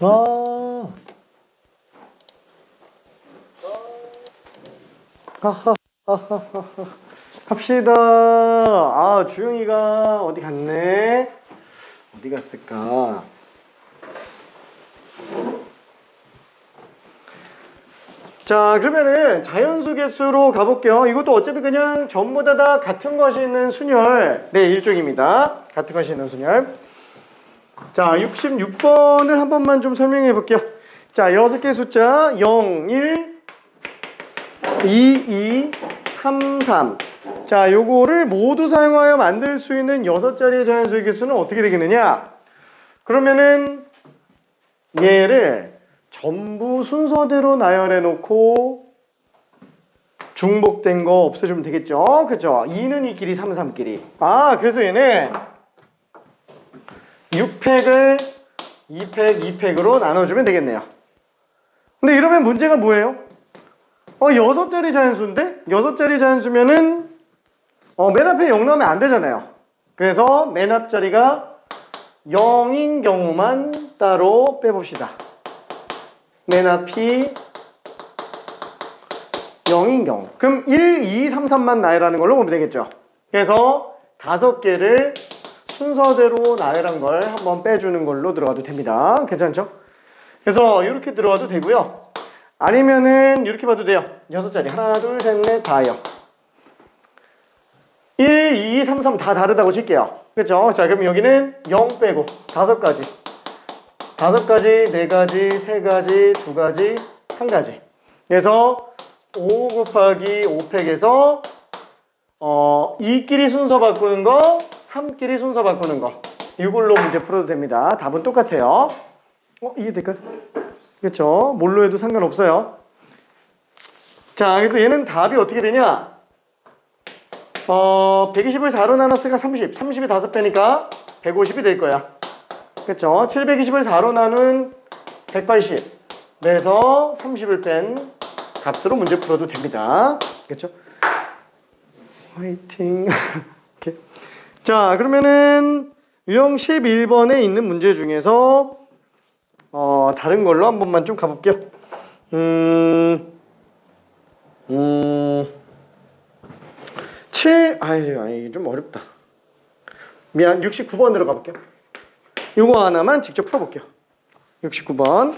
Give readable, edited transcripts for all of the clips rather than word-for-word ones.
아, 갑시다. 아, 주영이가 어디 갔네? 어디 갔을까? 자, 그러면은 자연수 개수로 가볼게요. 이것도 어차피 그냥 전부 다 같은 것이 있는 순열, 네, 일종입니다. 같은 것이 있는 순열. 자, 66번을 한 번만 좀 설명해 볼게요. 자, 6개 숫자 0, 1, 2, 2, 3, 3. 자, 요거를 모두 사용하여 만들 수 있는 6자리의 자연수의 개수는 어떻게 되겠느냐? 그러면은 얘를 전부 순서대로 나열해 놓고 중복된 거 없애주면 되겠죠? 그죠? 2는 이끼리 3, 3끼리. 아, 그래서 얘는 6팩을 2팩, 2팩으로 나눠주면 되겠네요. 근데 이러면 문제가 뭐예요? 6자리 자연수인데? 6자리 자연수면은 맨 앞에 0 넣으면 안 되잖아요. 그래서 맨 앞자리가 0인 경우만 따로 빼봅시다. 맨 앞이 0인 경우. 그럼 1, 2, 3, 3만 나열하는 걸로 보면 되겠죠. 그래서 5개를 순서대로 나열한 걸 한번 빼주는 걸로 들어가도 됩니다. 괜찮죠? 그래서 이렇게 들어가도 되고요. 아니면은 이렇게 봐도 돼요. 6자리. 하나, 둘, 셋, 넷, 다요. 1, 2, 3, 3 다 다르다고 칠게요. 그렇죠? 자, 그럼 여기는 0 빼고 5가지. 5가지, 4가지, 3가지, 2가지, 1가지. 그래서 5 곱하기 5팩에서 2끼리 순서 바꾸는 거, 3끼리 순서 바꾸는 거. 이걸로 문제 풀어도 됩니다. 답은 똑같아요. 이해될까요? 그렇죠? 뭘로 해도 상관없어요. 자, 그래서 얘는 답이 어떻게 되냐? 120을 4로 나눴으니까 30. 30이 5배니까 150이 될 거야. 그렇죠? 720을 4로 나눈 180. 그래서 30을 뺀 값으로 문제 풀어도 됩니다. 그렇죠? 화이팅. 이렇게. 자, 그러면은 유형 11번에 있는 문제 중에서 다른 걸로 한 번만 좀 가볼게요. 이게 좀 어렵다. 미안, 69번으로 가볼게요. 이거 하나만 직접 풀어볼게요. 69번.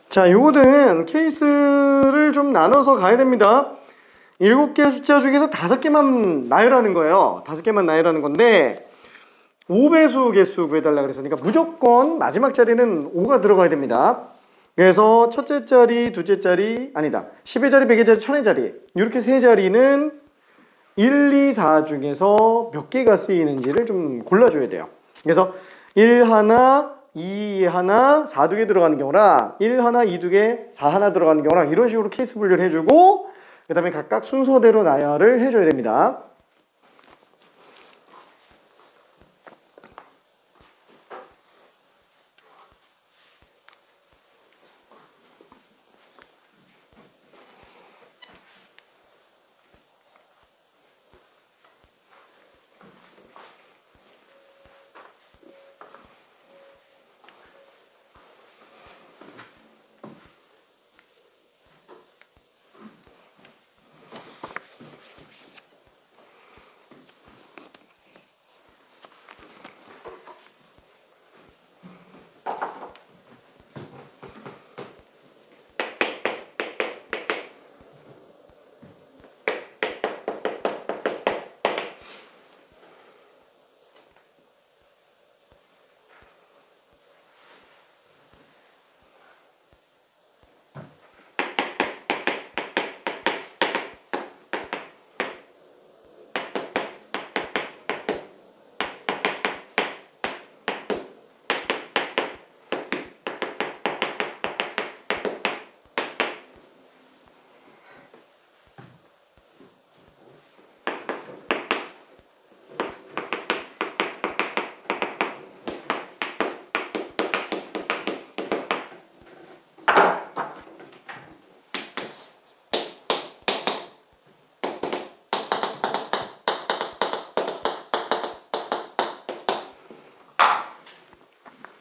자, 요거는 케이스를 좀 나눠서 가야 됩니다. 7개 숫자 중에서 5개만 나열하는 거예요. 5개만 나열하는 건데 5배수 개수 구해달라 그랬으니까 무조건 마지막 자리는 5가 들어가야 됩니다. 그래서 첫째 자리, 둘째 자리, 아니다. 10의 자리, 100의 자리, 1000의 자리 이렇게 세 자리는 1, 2, 4 중에서 몇 개가 쓰이는지를 좀 골라줘야 돼요. 그래서 1 하나, 2 하나, 4 2개 들어가는 경우랑 1 하나, 2 2개, 4 하나 들어가는 경우랑 이런 식으로 케이스 분류를 해주고 그 다음에 각각 순서대로 나열을 해줘야 됩니다.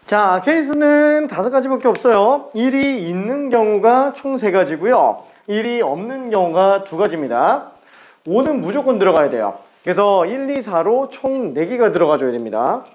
자, 케이스는 5가지밖에 없어요. 1이 있는 경우가 총 3가지고요. 1이 없는 경우가 2가지입니다. 5는 무조건 들어가야 돼요. 그래서 1, 2, 4로 총 4개가 들어가줘야 됩니다.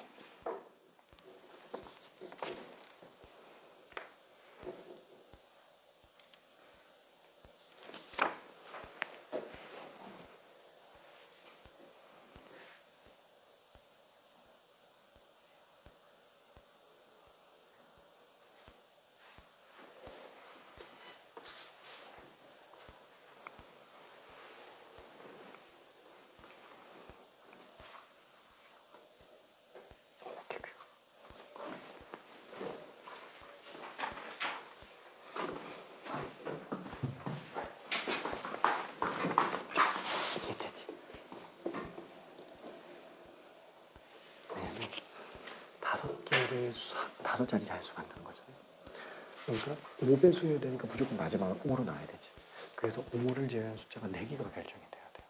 다섯 자리 자연수 만드는 거잖아요. 그러니까 5배 수요되니까 무조건 마지막은 5로 나와야 되지. 그래서 5를 제외한 숫자가 4개가 결정이 돼야 돼요.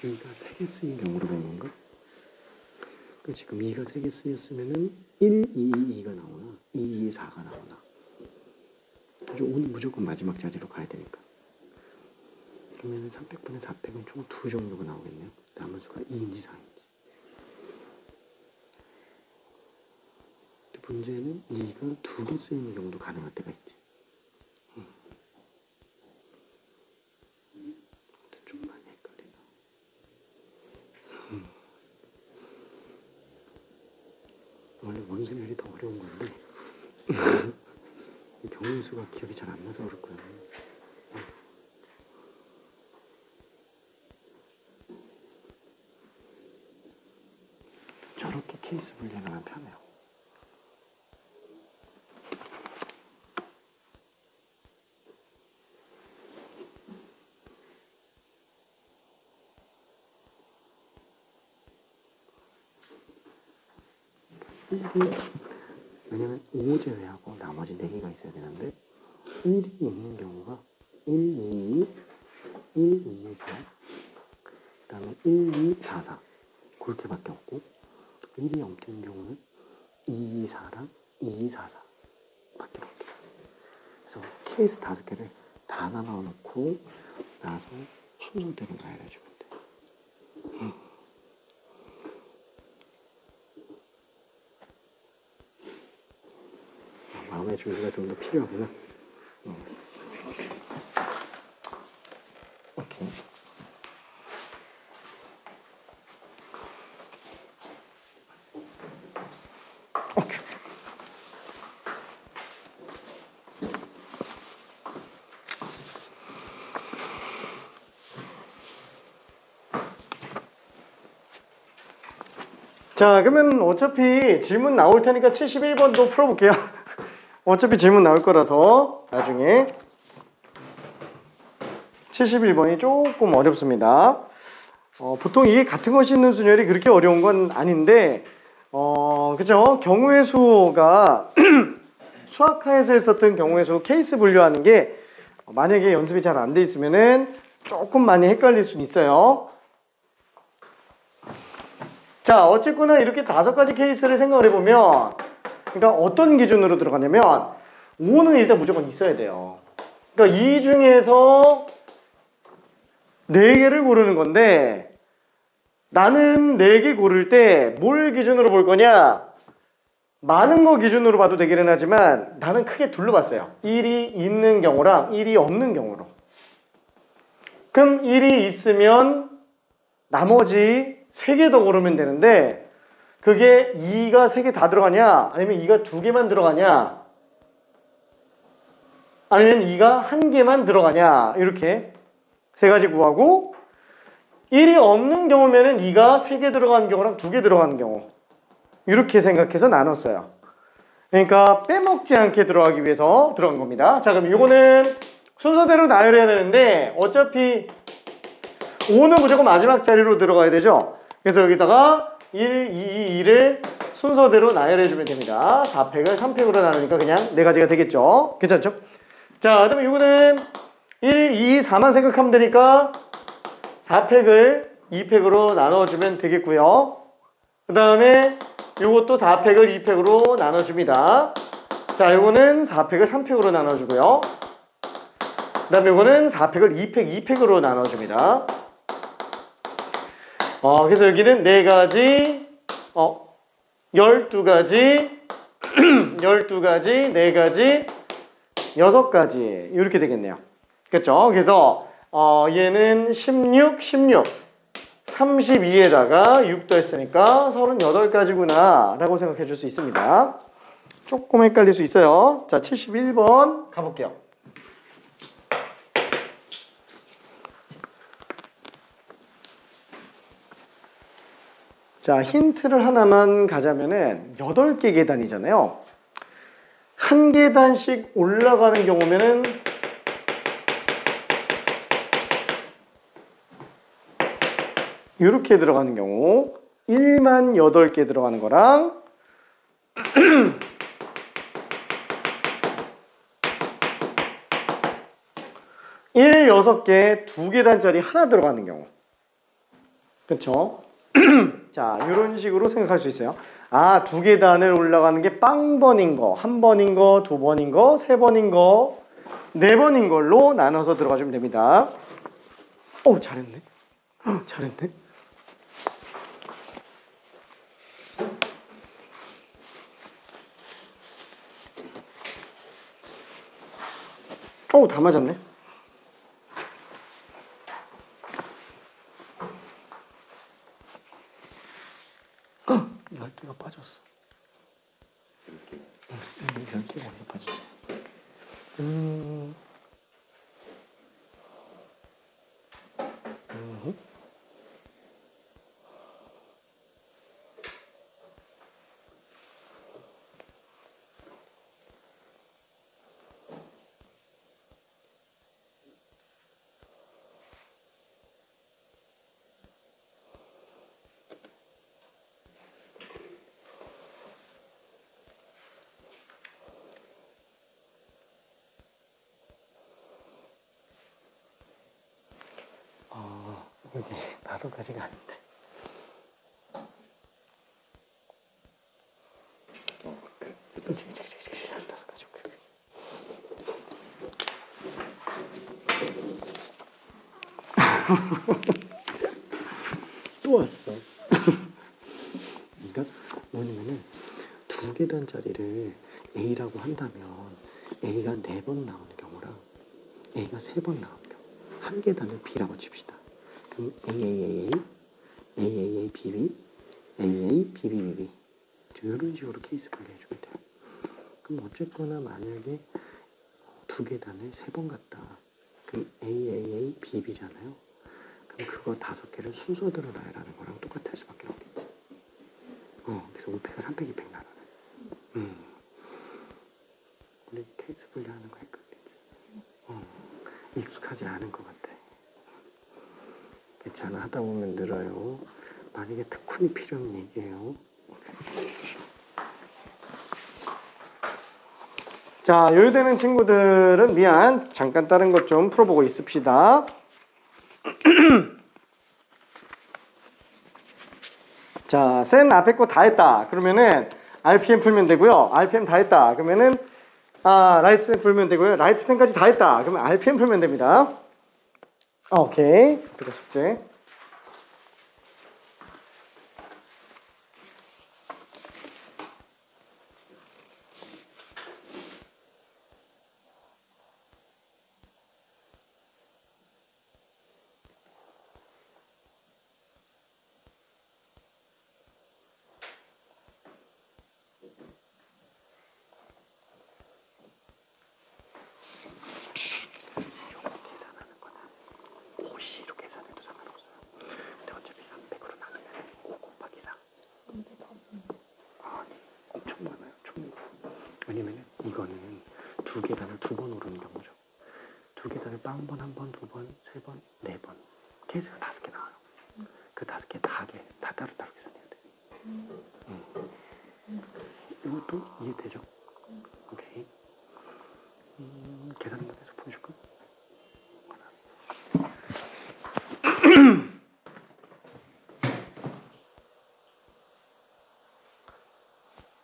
이가 3개 쓰인 경우로 본 건가? 그 지금 2가 3개 쓰였으면은 1, 2, 2가 나오나 2, 2, 4가 나오나. 그래서 5는 무조건 마지막 자리로 가야 되니까. 그러면은 300분의 400은 총 2 정도가 나오겠네요. 남은 수가 2인지 4인지. 문제는 2가 2개 쓰이는 경우도 가능할 때가 있지. 좀 많이 헷갈리나. 원래 원순열이 더 어려운 건데 경우의 수가 기억이 잘 안 나서 그렇고요. 저렇게 케이스 분리하면 편해요. 왜냐면 5 제외하고 나머지 4개가 있어야 되는데 1이 있는 경우가 1, 2, 1, 2, 4 그 다음에 1, 2, 4, 4 그렇게밖에 없고 1이 없는 경우는 2, 2, 4랑 2, 2, 4, 4 밖에 없게. 그래서 케이스 5개를 다 나눠 놓고 나서 순서대로 나열해주면 돼. 마음의 준비가 좀 더 필요하구나. 오케이. 오케이. 자, 그러면 어차피 질문 나올 테니까 71번도 풀어볼게요. 어차피 질문 나올 거라서 나중에 71번이 조금 어렵습니다. 보통 이게 같은 것이 있는 순열이 그렇게 어려운 건 아닌데 그죠? 경우의 수가 수학하에서 했었던 경우의 수 케이스 분류하는 게 만약에 연습이 잘 안 돼 있으면은 조금 많이 헷갈릴 수는 있어요. 자, 어쨌거나 이렇게 5가지 케이스를 생각을 해보면 그러니까 어떤 기준으로 들어가냐면 5는 일단 무조건 있어야 돼요. 그러니까 이 중에서 4개를 고르는 건데 나는 4개 고를 때 뭘 기준으로 볼 거냐? 많은 거 기준으로 봐도 되기는 하지만 나는 크게 둘로 봤어요. 1이 있는 경우랑 1이 없는 경우로. 그럼 1이 있으면 나머지 3개 더 고르면 되는데 그게 2가 3개 다 들어가냐? 아니면 2가 2개만 들어가냐? 아니면 2가 1개만 들어가냐? 이렇게 3가지 구하고 1이 없는 경우면은 2가 3개 들어가는 경우랑 2개 들어가는 경우 이렇게 생각해서 나눴어요. 그러니까 빼먹지 않게 들어가기 위해서 들어간 겁니다. 자, 그럼 이거는 순서대로 나열해야 되는데 어차피 5는 무조건 마지막 자리로 들어가야 되죠. 그래서 여기다가 1, 2, 2를 순서대로 나열해주면 됩니다. 4팩을 3팩으로 나누니까 그냥 4가지가 되겠죠. 괜찮죠? 자, 그다음에 이거는 1, 2, 4만 생각하면 되니까 4팩을 2팩으로 나눠주면 되겠고요. 그 다음에 이것도 4팩을 2팩으로 나눠줍니다. 자, 이거는 4팩을 3팩으로 나눠주고요. 그 다음에 이거는 4팩을 2팩으로 나눠줍니다. 그래서 여기는 4가지, 12가지, 12가지, 4가지, 6가지 이렇게 되겠네요. 그렇죠? 그래서 얘는 16, 16, 32에다가 6도 했으니까 38가지구나 라고 생각해 줄 수 있습니다. 조금 헷갈릴 수 있어요. 자, 71번 가볼게요. 자, 힌트를 하나만 가자면은 8개 계단이잖아요. 한 계단씩 올라가는 경우면은 이렇게 들어가는 경우 1만 8개 들어가는 거랑 6개 2계단짜리 하나 들어가는 경우. 그렇죠? 자, 이런 식으로 생각할 수 있어요. 2계단을 올라가는 게 빵번인 거, 1번인 거, 2번인 거, 3번인 거, 4번인 걸로 나눠서 들어가주면 됩니다. 잘했네. 잘했네. 다 맞았네. 열개가 빠졌어. 10개가 어디서 빠졌어? 여기 5가지가 아닌데. 그치, 5가지. 또 왔어. 그러니까 뭐냐면은 2계단짜리를 A라고 한다면 A가 4번 나오는 경우랑 A가 3번 나오는 경우. 한 계단을 B라고 칩시다. 그럼 AAAA, AAA, BB, AA, BBBB 이런 식으로 케이스 분류 해주면 돼요. 그럼 어쨌거나 만약에 2계단을 3번 갔다. 그럼 AAA, BB잖아요. 그럼 그거 5개를 순서대로 나열하는 거랑 똑같을 수밖에 없겠지. 그래서 5팩을 3팩, 2팩 나눠요. 우리 케이스 분류하는 거 헷갈리지? 익숙하지 않은 것 같아. 괜찮아. 하다 보면 늘어요. 만약에 특훈이 필요하면 얘기해요. 자, 여유되는 친구들은 미안. 잠깐 다른 것 좀 풀어보고 있읍시다. 자, 센 앞에 거 다 했다. 그러면은 RPM 풀면 되고요. RPM 다 했다. 그러면은 라이트 센 풀면 되고요. 라이트 센까지 다 했다. 그러면 RPM 풀면 됩니다. 오케이. 그리고 숙제. 왜냐면 이거는 2계단을 2번 오르는 경우죠. 2계단을 빵번, 1번, 2번, 3번, 4번 케이스가 5개 나와요. 그 5개 다 따로따로 계산해야 돼. 이것도 이해되죠? 오케이. 계산만 계속 보여줄까?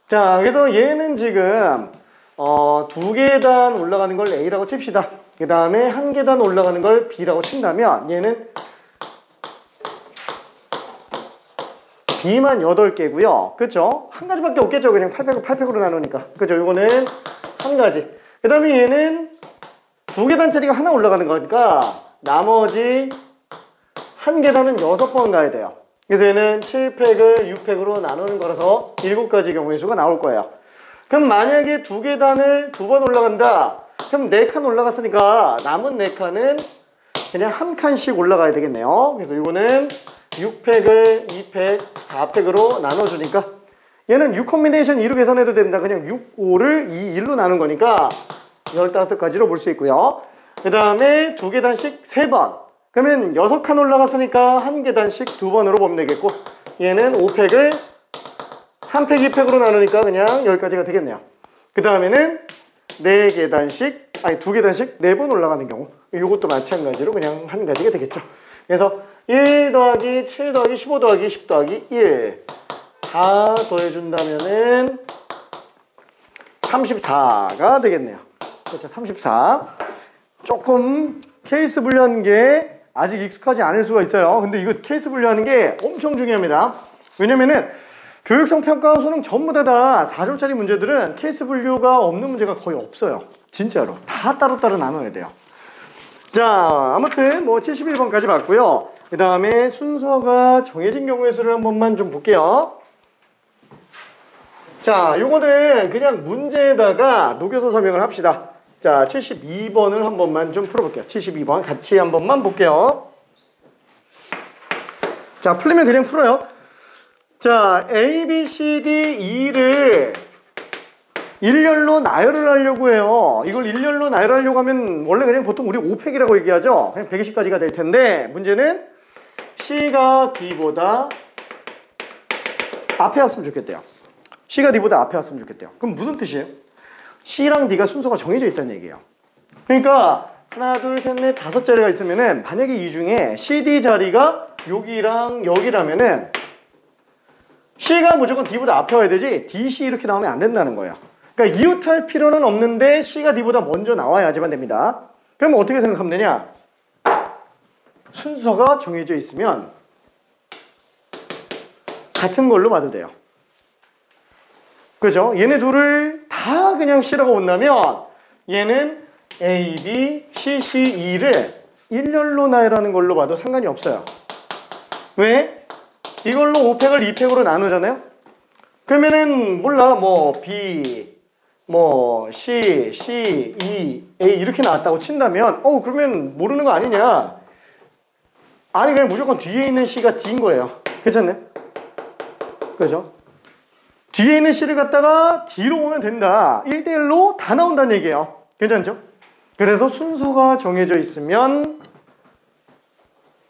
자, 그래서 얘는 지금 2계단 올라가는 걸 A라고 칩시다. 그 다음에 1계단 올라가는 걸 B라고 친다면 얘는 B만 8개고요. 그쵸? 한 가지밖에 없겠죠. 그냥 800으로 나누니까. 그죠? 이거는 한 가지. 그 다음에 얘는 2계단짜리가 하나 올라가는 거니까 나머지 1계단은 6번 가야 돼요. 그래서 얘는 7팩을 6팩으로 나누는 거라서 7가지 경우의 수가 나올 거예요. 그럼 만약에 2계단을 2번 올라간다. 그럼 4칸 올라갔으니까 남은 4칸은 그냥 한 칸씩 올라가야 되겠네요. 그래서 이거는 6팩을 2팩, 4팩으로 나눠주니까 얘는 6 콤비네이션 2로 계산해도 됩니다. 그냥 6, 5를 2, 1로 나눈 거니까 15가지로 볼 수 있고요. 그 다음에 2계단씩 3번. 그러면 6칸 올라갔으니까 1계단씩 2번으로 보면 되겠고 얘는 5팩을 3팩, 2팩으로 나누니까 그냥 10가지가 되겠네요. 그 다음에는 2계단씩 4번 올라가는 경우 이것도 마찬가지로 그냥 한 가지가 되겠죠. 그래서 1 더하기 7 더하기 15 더하기 10 더하기 1 다 더해준다면은 34가 되겠네요. 그렇죠. 34. 조금 케이스 분류하는 게 아직 익숙하지 않을 수가 있어요. 근데 이거 케이스 분류하는 게 엄청 중요합니다. 왜냐면은 교육청 평가원 수능 전부 다 4점짜리 문제들은 케이스 분류가 없는 문제가 거의 없어요. 진짜로. 다 따로따로 나눠야 돼요. 자, 아무튼 뭐 71번까지 봤고요. 그 다음에 순서가 정해진 경우의 수를 한 번만 좀 볼게요. 자, 요거는 그냥 문제에다가 녹여서 설명을 합시다. 자, 72번을 한 번만 좀 풀어볼게요. 72번 같이 한 번만 볼게요. 자, 풀리면 그냥 풀어요. 자, A, B, C, D, E를 일렬로 나열을 하려고 해요. 이걸 일렬로 나열하려고 하면 원래 그냥 보통 우리 5팩이라고 얘기하죠. 그냥 120가지가 될 텐데 문제는 C가 D보다 앞에 왔으면 좋겠대요. C가 D보다 앞에 왔으면 좋겠대요. 그럼 무슨 뜻이에요? C랑 D가 순서가 정해져 있다는 얘기예요. 그러니까 하나, 둘, 셋, 넷, 5자리가 있으면은 만약에 이 중에 C, D 자리가 여기랑 여기라면은 C가 무조건 D보다 앞에 와야 되지 D, C 이렇게 나오면 안 된다는 거예요. 그러니까 이웃할 필요는 없는데 C가 D보다 먼저 나와야지만 됩니다. 그럼 어떻게 생각하면 되냐? 순서가 정해져 있으면 같은 걸로 봐도 돼요. 그죠? 얘네 둘을 다 그냥 C라고 본다면 얘는 A, B, C, C, E를 일렬로 나열하는 걸로 봐도 상관이 없어요. 왜? 이걸로 5팩을 2팩으로 나누잖아요? 그러면은 몰라 뭐 B, 뭐 C, C, E, A 이렇게 나왔다고 친다면 그러면 모르는 거 아니냐? 아니 그냥 무조건 뒤에 있는 C가 D인 거예요. 괜찮네? 그죠? 뒤에 있는 C를 갖다가 D로 보면 된다. 1대1로 다 나온다는 얘기예요. 괜찮죠? 그래서 순서가 정해져 있으면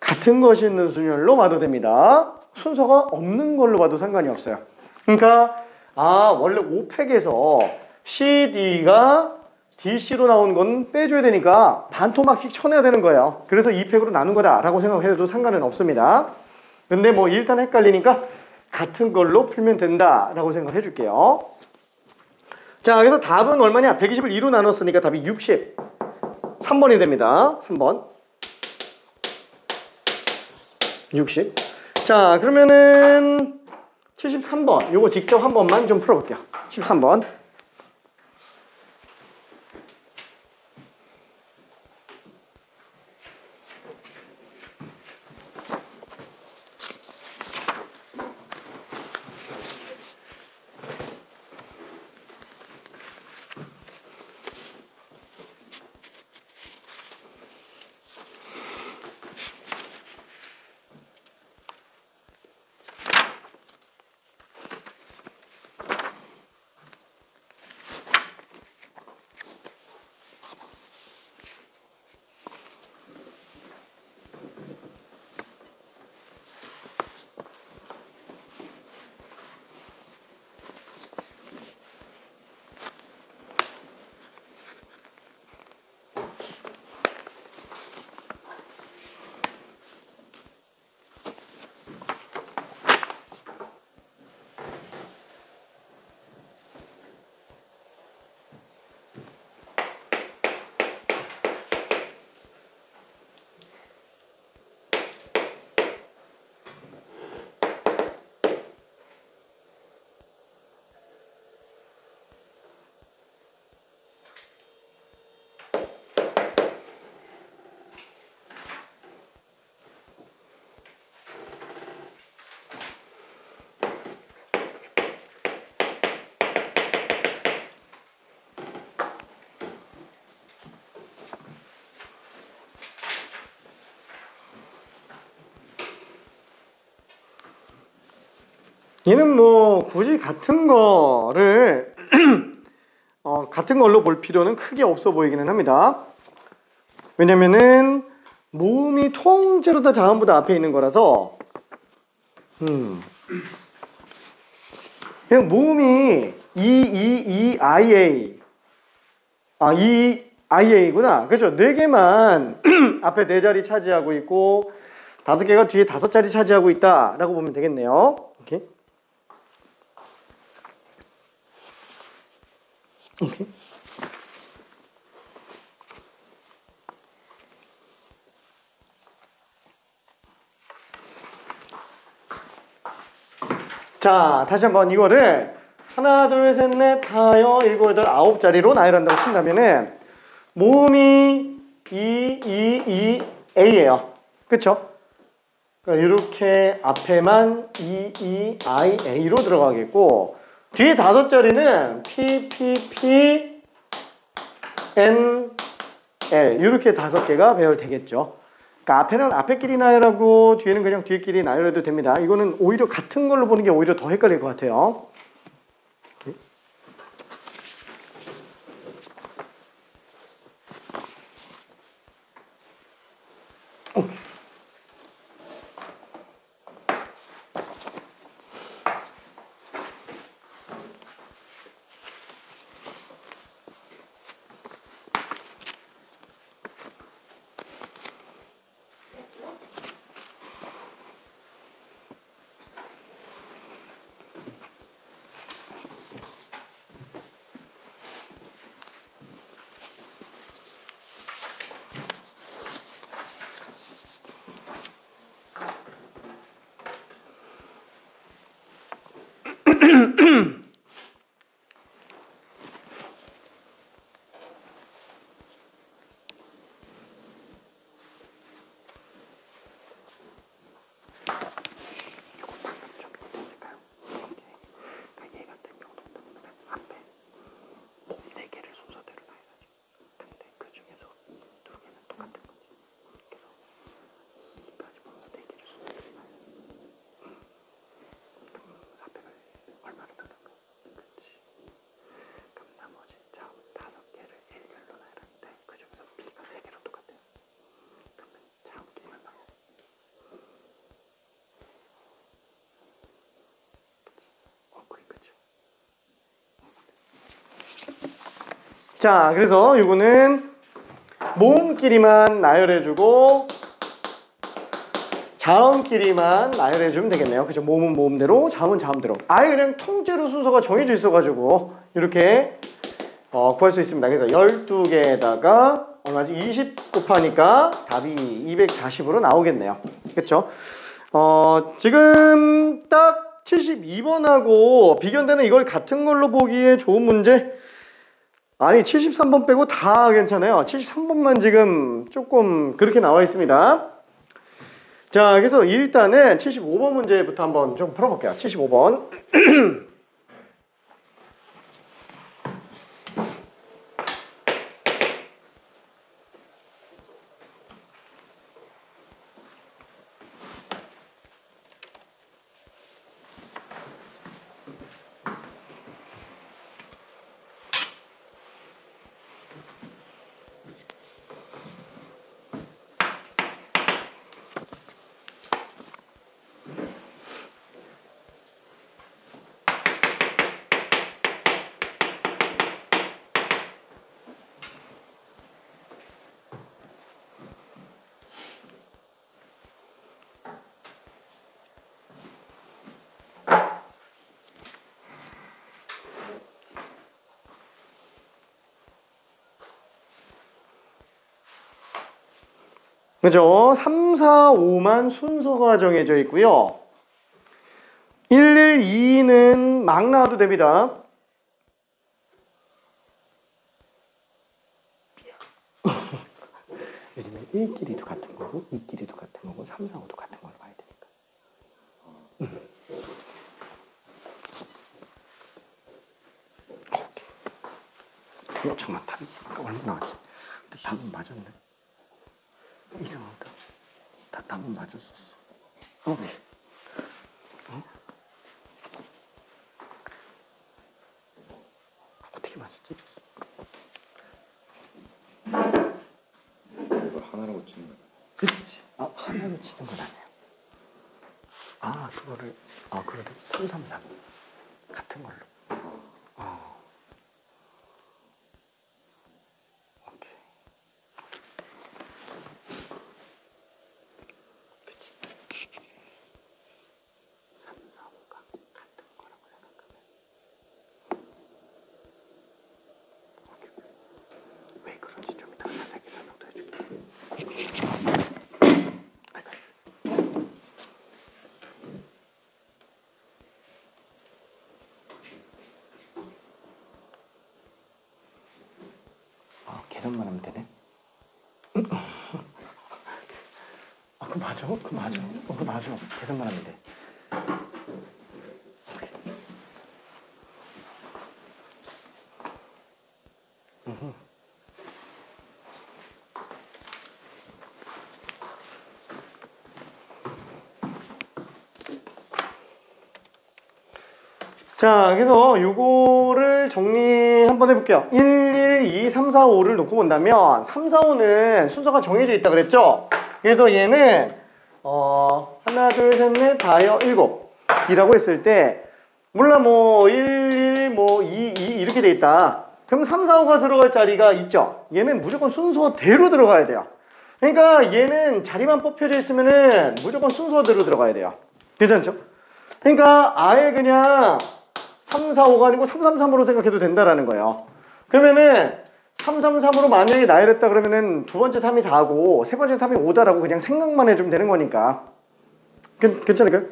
같은 것이 있는 순열로 봐도 됩니다. 순서가 없는 걸로 봐도 상관이 없어요. 그러니까 원래 5팩에서 CD가 DC로 나온 건 빼줘야 되니까 반토막씩 쳐내야 되는 거예요. 그래서 2팩으로 나눈 거다라고 생각해도 상관은 없습니다. 근데 뭐 일단 헷갈리니까 같은 걸로 풀면 된다라고 생각해 줄게요. 자, 그래서 답은 얼마냐? 120을 2로 나눴으니까 답이 60. 3번이 됩니다. 3번. 60. 자, 그러면은 73번. 요거 직접 한 번만 좀 풀어볼게요. 13번. 얘는 뭐 굳이 같은 거를 같은 걸로 볼 필요는 크게 없어 보이기는 합니다. 왜냐면은 모음이 통째로 다 자음보다 앞에 있는 거라서 그냥 모음이 IA IA구나. 그렇죠. 4개만 앞에 4자리 차지하고 있고 5개가 뒤에 5자리 차지하고 있다라고 보면 되겠네요. 오케이. 오케이. 자, 다시 한번 이거를 하나, 둘, 셋, 넷, 다여, 일곱, 여덟, 9자리로 나열한다고 친다면은 모음이 A예요. 그쵸? 그러니까 이렇게 앞에만 A로 들어가겠고 뒤에 5자리는 P, N, L 이렇게 5개가 배열되겠죠. 그러니까 앞에는 앞에끼리 나열하고 뒤에는 그냥 뒤에끼리 나열해도 됩니다. 이거는 오히려 같은 걸로 보는 게 오히려 더 헷갈릴 것 같아요. 자, 그래서 이거는 모음끼리만 나열해주고 자음끼리만 나열해주면 되겠네요. 그죠? 모음은 모음대로, 자음은 자음대로. 아예 그냥 통째로 순서가 정해져 있어가지고 이렇게 구할 수 있습니다. 그래서 12개에다가 얼마지? 20 곱하니까 답이 240으로 나오겠네요. 그쵸? 지금 딱 72번하고 비견되는 이걸 같은 걸로 보기에 좋은 문제? 아니 73번 빼고 다 괜찮아요. 73번만 지금 조금 그렇게 나와 있습니다. 자, 그래서 일단은 75번 문제부터 한번 좀 풀어볼게요. 75번. 그죠? 3, 4, 5만 순서가 정해져 있고요. 1, 1, 2는 막 나와도 됩니다. 왜냐면 1끼리도 같은 거고 2끼리도 같은 거고 3, 4, 5도 같은 걸로 봐야 되니까. 잠깐만, 답이 아까 얼마 나왔지? 근데 답은 맞았네. 이상하다. 답은 맞았었어. 어떻게 맞았지? 이걸 하나로 치는 거야. 그치. 하나로 치는 건 아니에요. 그거를 그래도 333 같은 걸로. 오케이. 그치. 3, 4, 5가 같은 거라고 생각하면. 오케이. 왜 그런지 좀 이따가 자세히 설명도 해줄게. 계산만 하면 되네. 그거 맞아? 그거 맞아? 그거 맞아. 계산만 하면 돼. 자, 그래서 요거를 정리 한번 해볼게요. 1, 2, 3, 4, 5를 놓고 본다면 3, 4, 5는 순서가 정해져 있다 그랬죠? 그래서 얘는 하나, 둘, 셋, 넷, 다여, 일곱 이라고 했을 때 몰라 뭐 1, 1, 뭐 2, 2 이렇게 돼 있다. 그럼 3, 4, 5가 들어갈 자리가 있죠? 얘는 무조건 순서대로 들어가야 돼요. 그러니까 얘는 자리만 뽑혀져 있으면은 무조건 순서대로 들어가야 돼요. 괜찮죠? 그러니까 아예 그냥 3, 4, 5가 아니고 3, 3, 3으로 생각해도 된다라는 거예요. 그러면은 3, 3, 3으로 만약에 나열했다 그러면은 두 번째 3이 4고 세 번째 3이 5다라고 그냥 생각만 해주면 되는 거니까. 괜찮을까요?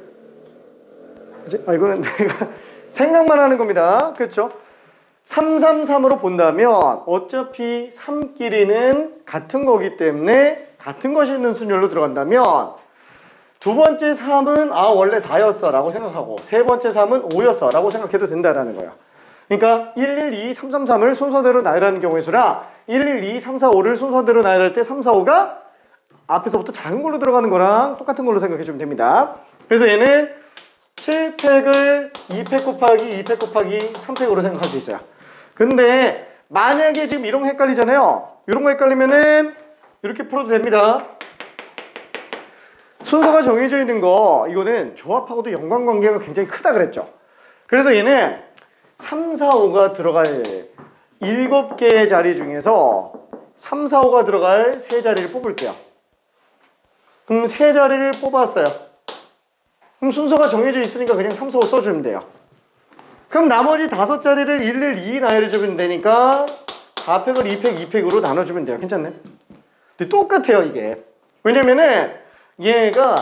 이거는 내가 생각만 하는 겁니다. 그렇죠? 3, 3, 3으로 본다면 어차피 3끼리는 같은 거기 때문에 같은 것이 있는 순열로 들어간다면 두 번째 3은 원래 4였어 라고 생각하고 세 번째 3은 5였어 라고 생각해도 된다라는 거예요. 그러니까 1, 1, 2, 3, 3, 3을 순서대로 나열하는 경우의 수라 1, 1, 2, 3, 4, 5를 순서대로 나열할 때 3, 4, 5가 앞에서부터 작은 걸로 들어가는 거랑 똑같은 걸로 생각해 주면 됩니다. 그래서 얘는 7팩을 2팩 곱하기 2팩 곱하기 3팩으로 생각할 수 있어요. 근데 만약에 지금 이런 거 헷갈리잖아요. 이런 거 헷갈리면은 이렇게 풀어도 됩니다. 순서가 정해져 있는 거 이거는 조합하고도 연관관계가 굉장히 크다 그랬죠. 그래서 얘는 3, 4, 5가 들어갈 7개의 자리 중에서 3, 4, 5가 들어갈 3자리를 뽑을게요. 그럼 3자리를 뽑았어요. 그럼 순서가 정해져 있으니까 그냥 3, 4, 5 써주면 돼요. 그럼 나머지 5자리를 1, 1, 2 나열해주면 되니까 4팩을 2팩, 2팩으로 나눠주면 돼요. 괜찮네? 근데 똑같아요 이게. 왜냐면은 얘가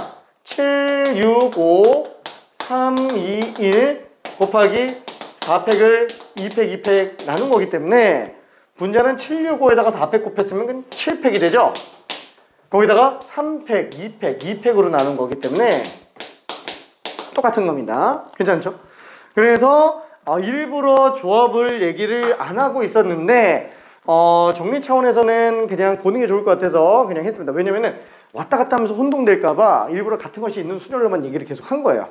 7, 6, 5, 3, 2, 1 곱하기 4팩을 2팩, 2팩 나눈 거기 때문에 분자는 7, 6, 5에다가 4팩 곱했으면 그건 7팩이 되죠? 거기다가 3팩, 2팩, 2팩으로 나눈 거기 때문에 똑같은 겁니다. 괜찮죠? 그래서 일부러 조합을 얘기를 안 하고 있었는데 정리 차원에서는 그냥 보는 게 좋을 것 같아서 그냥 했습니다. 왜냐면은 왔다 갔다 하면서 혼동될까봐 일부러 같은 것이 있는 순열로만 얘기를 계속 한 거예요.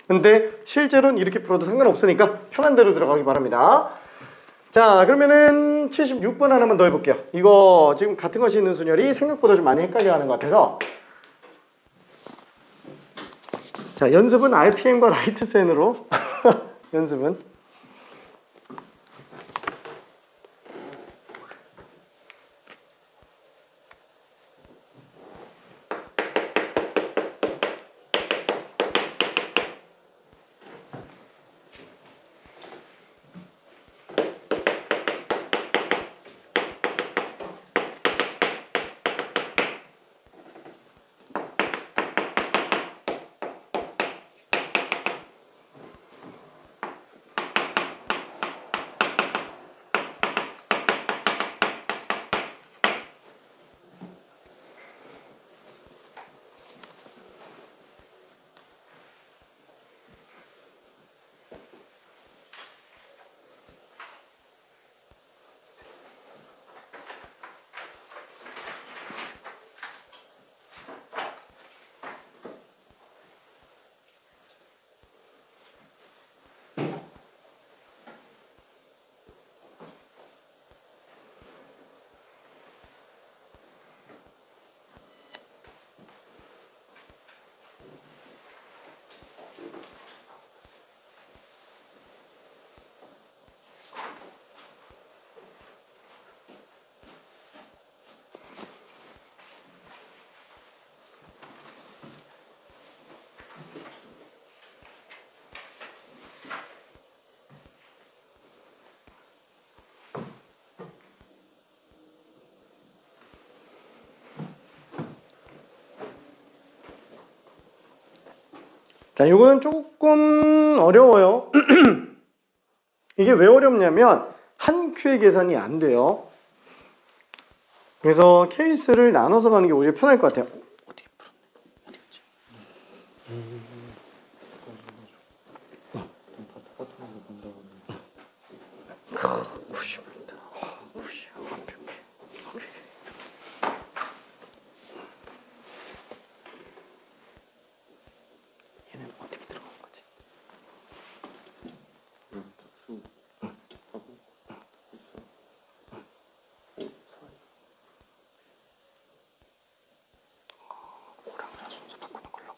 근데 실제로는 이렇게 풀어도 상관없으니까 편한 대로 들어가기 바랍니다. 자, 그러면은 76번 하나만 더 해볼게요. 이거 지금 같은 것이 있는 순열이 생각보다 좀 많이 헷갈려 하는 것 같아서. 자, 연습은 RPM과 라이트센으로 연습은. 자, 이거는 조금 어려워요. 이게 왜 어렵냐면 한 큐의 계산이 안 돼요. 그래서 케이스를 나눠서 가는 게 오히려 편할 것 같아요. 어떻게 풀었네? 어디 갔지? 90m. 90. 완벽해. 얘는 어떻게 들어간 거지? 오랑이랑 순서 바꾸는 걸로.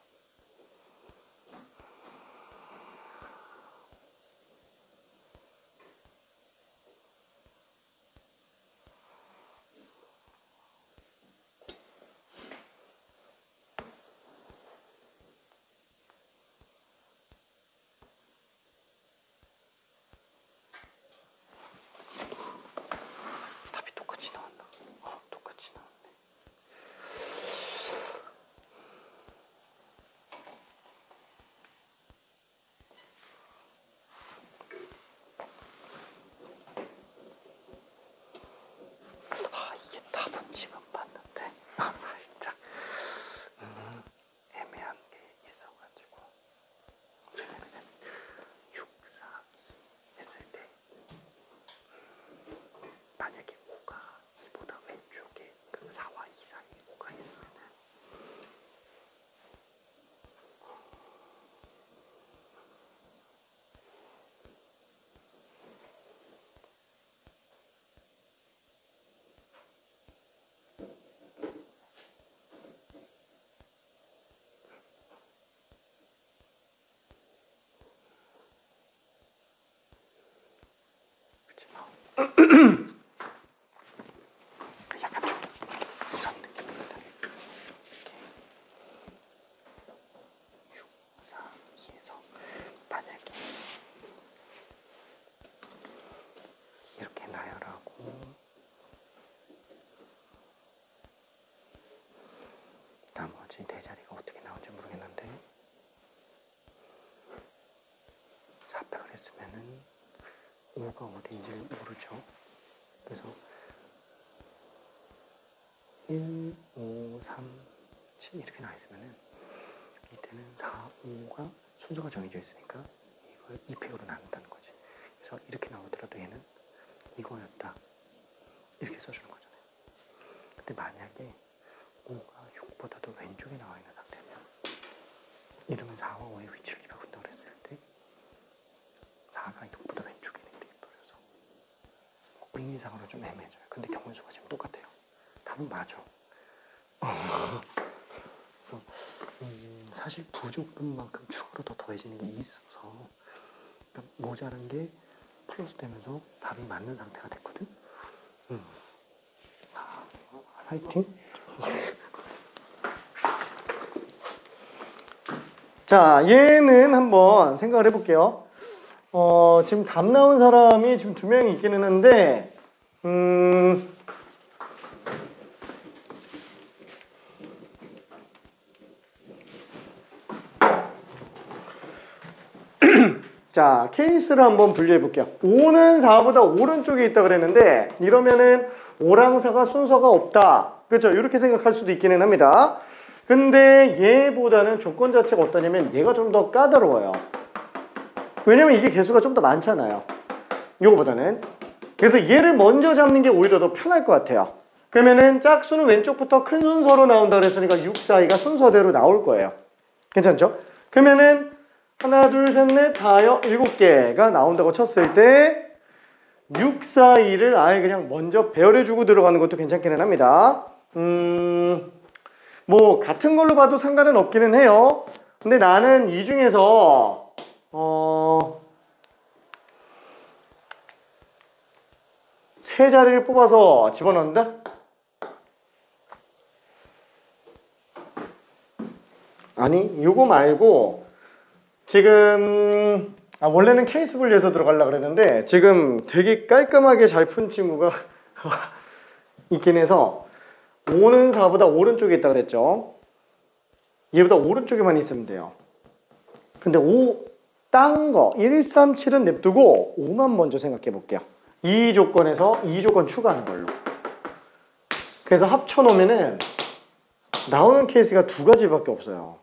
답이 똑같이 나왔나? 똑같이 나왔네. 이게 답은 지금 봤는데 살짝 애매한 게 있어가지고. 왜냐면은 6, 4, 2 했을 때 만약에 5가 2보다 왼쪽에 그 4와 2 사이에 5가 있으면은 약간 좀 이런 느낌입니다. 이게 6, 4, 2에서 만약에 이렇게 나열하고 나머지 네 자리가 어떻게 나올지 모르겠는데 4팩을 했으면은 5가 어디인지 모르죠. 그래서 1, 5, 3, 7 이렇게 나와 있으면은 이때는 4, 5가 순서가 정해져 있으니까 이걸 2팩으로 나눈다는 거지. 그래서 이렇게 나오더라도 얘는 이거였다 이렇게 써주는 거잖아요. 근데 만약에 5가 6보다도 왼쪽에 나와 있는 상태면 이러면 4와 5의 위치를 입혀본다고 했을 때 4가 6보다 왼쪽에 있는 게 입혀져서 의미상으로 좀 애매해져요. 근데 경우수가 지금 똑같아요. 답은 맞아. 그래서 사실 부족분만큼 추가로 더 더해지는 게 있어서 그러니까 모자란 게 플러스 되면서 답이 맞는 상태가 됐거든. 파이팅. 자, 얘는 한번 생각을 해볼게요. 지금 답 나온 사람이 지금 2명이 있기는 한데, 자, 케이스를 한번 분류해 볼게요. 5는 4보다 오른쪽에 있다 그랬는데 이러면은 5랑 4가 순서가 없다. 그렇죠? 이렇게 생각할 수도 있기는 합니다. 근데 얘보다는 조건 자체가 어떠냐면 얘가 좀 더 까다로워요. 왜냐면 이게 개수가 좀 더 많잖아요. 이거보다는. 그래서 얘를 먼저 잡는 게 오히려 더 편할 것 같아요. 그러면은 짝수는 왼쪽부터 큰 순서로 나온다 그랬으니까 6, 4, 2가 순서대로 나올 거예요. 괜찮죠? 그러면은 하나, 둘, 셋, 넷, 다여, 7개가 나온다고 쳤을 때 6, 4, 2를 아예 그냥 먼저 배열해주고 들어가는 것도 괜찮기는 합니다. 뭐 같은 걸로 봐도 상관은 없기는 해요. 근데 나는 이 중에서 세 자리를 뽑아서 집어넣는다? 아니, 이거 말고 지금 원래는 케이스 분리해서 들어가려고 그랬는데 지금 되게 깔끔하게 잘 푼 친구가 있긴 해서 5는 4보다 오른쪽에 있다 그랬죠. 얘보다 오른쪽에만 있으면 돼요. 근데 5 딴 거 1, 3, 7은 냅두고 5만 먼저 생각해 볼게요. 이 조건에서 이 조건 추가하는 걸로. 그래서 합쳐놓으면은 나오는 케이스가 두 가지밖에 없어요.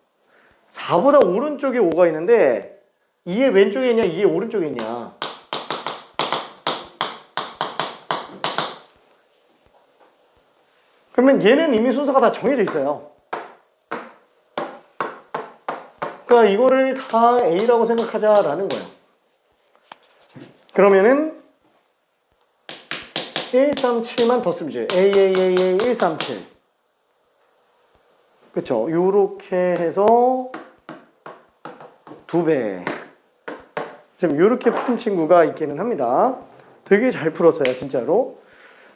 4보다 오른쪽에 5가 있는데 2의 왼쪽에 있냐 2의 오른쪽에 있냐. 그러면 얘는 이미 순서가 다 정해져 있어요. 그러니까 이거를 다 A라고 생각하자라는 거예요. 그러면은 1, 3, 7만 더 쓰면 돼요. A, 1, 3, 7. 그쵸? 요렇게 해서 2배. 지금 요렇게 푼 친구가 있기는 합니다. 되게 잘 풀었어요, 진짜로.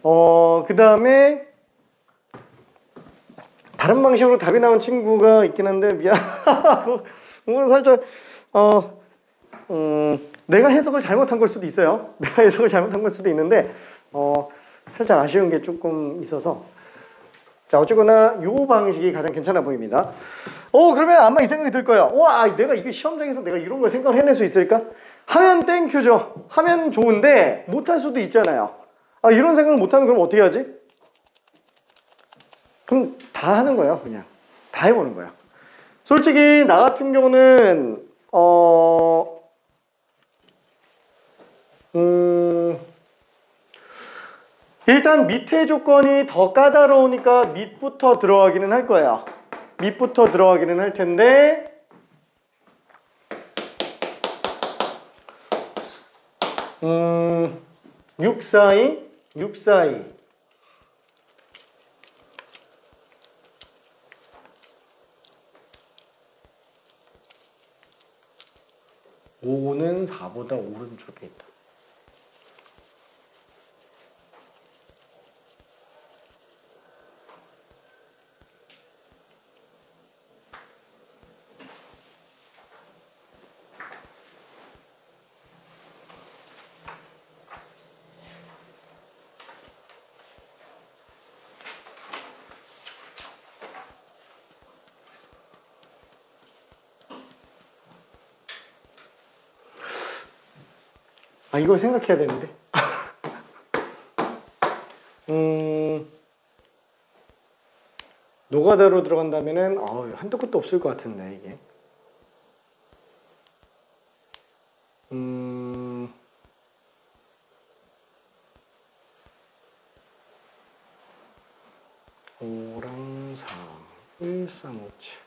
그 다음에 다른 방식으로 답이 나온 친구가 있긴 한데 미안하고 오늘 살짝 내가 해석을 잘못한 걸 수도 있어요. 내가 해석을 잘못한 걸 수도 있는데 살짝 아쉬운 게 조금 있어서 자 어쨌거나 요 방식이 가장 괜찮아 보입니다. 그러면 아마 이 생각이 들 거예요. 와 내가 이게 시험장에서 내가 이런 걸 생각을 해낼 수 있을까? 하면 땡큐죠. 하면 좋은데 못할 수도 있잖아요. 이런 생각을 못하면 그럼 어떻게 하지? 그럼 다 하는 거예요. 그냥 다 해보는 거예요. 솔직히 나 같은 경우는 일단 밑에 조건이 더 까다로우니까 밑부터 들어가기는 할 거예요. 밑부터 들어가기는 할 텐데 6, 4, 2 6, 4, 2 5는 4보다 오른쪽에 있다. 이걸 생각해야 되는데. 노가다로 들어간다면은 한도 끝도 없을 것 같은데 이게. 오랑 4, 1, 3, 5, 7.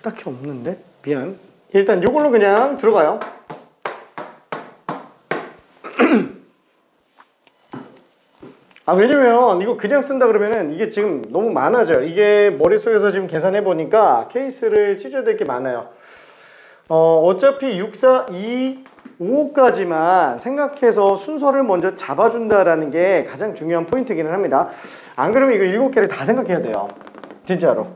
딱히 없는데? 미안. 일단 이걸로 그냥 들어가요. 왜냐면 이거 그냥 쓴다 그러면은 이게 지금 너무 많아져요. 이게 머릿속에서 지금 계산해 보니까 케이스를 찢어야 될 게 많아요. 어차피 6, 4, 2, 5까지만 생각해서 순서를 먼저 잡아준다라는 게 가장 중요한 포인트이기는 합니다. 안 그러면 이거 7개를 다 생각해야 돼요. 진짜로.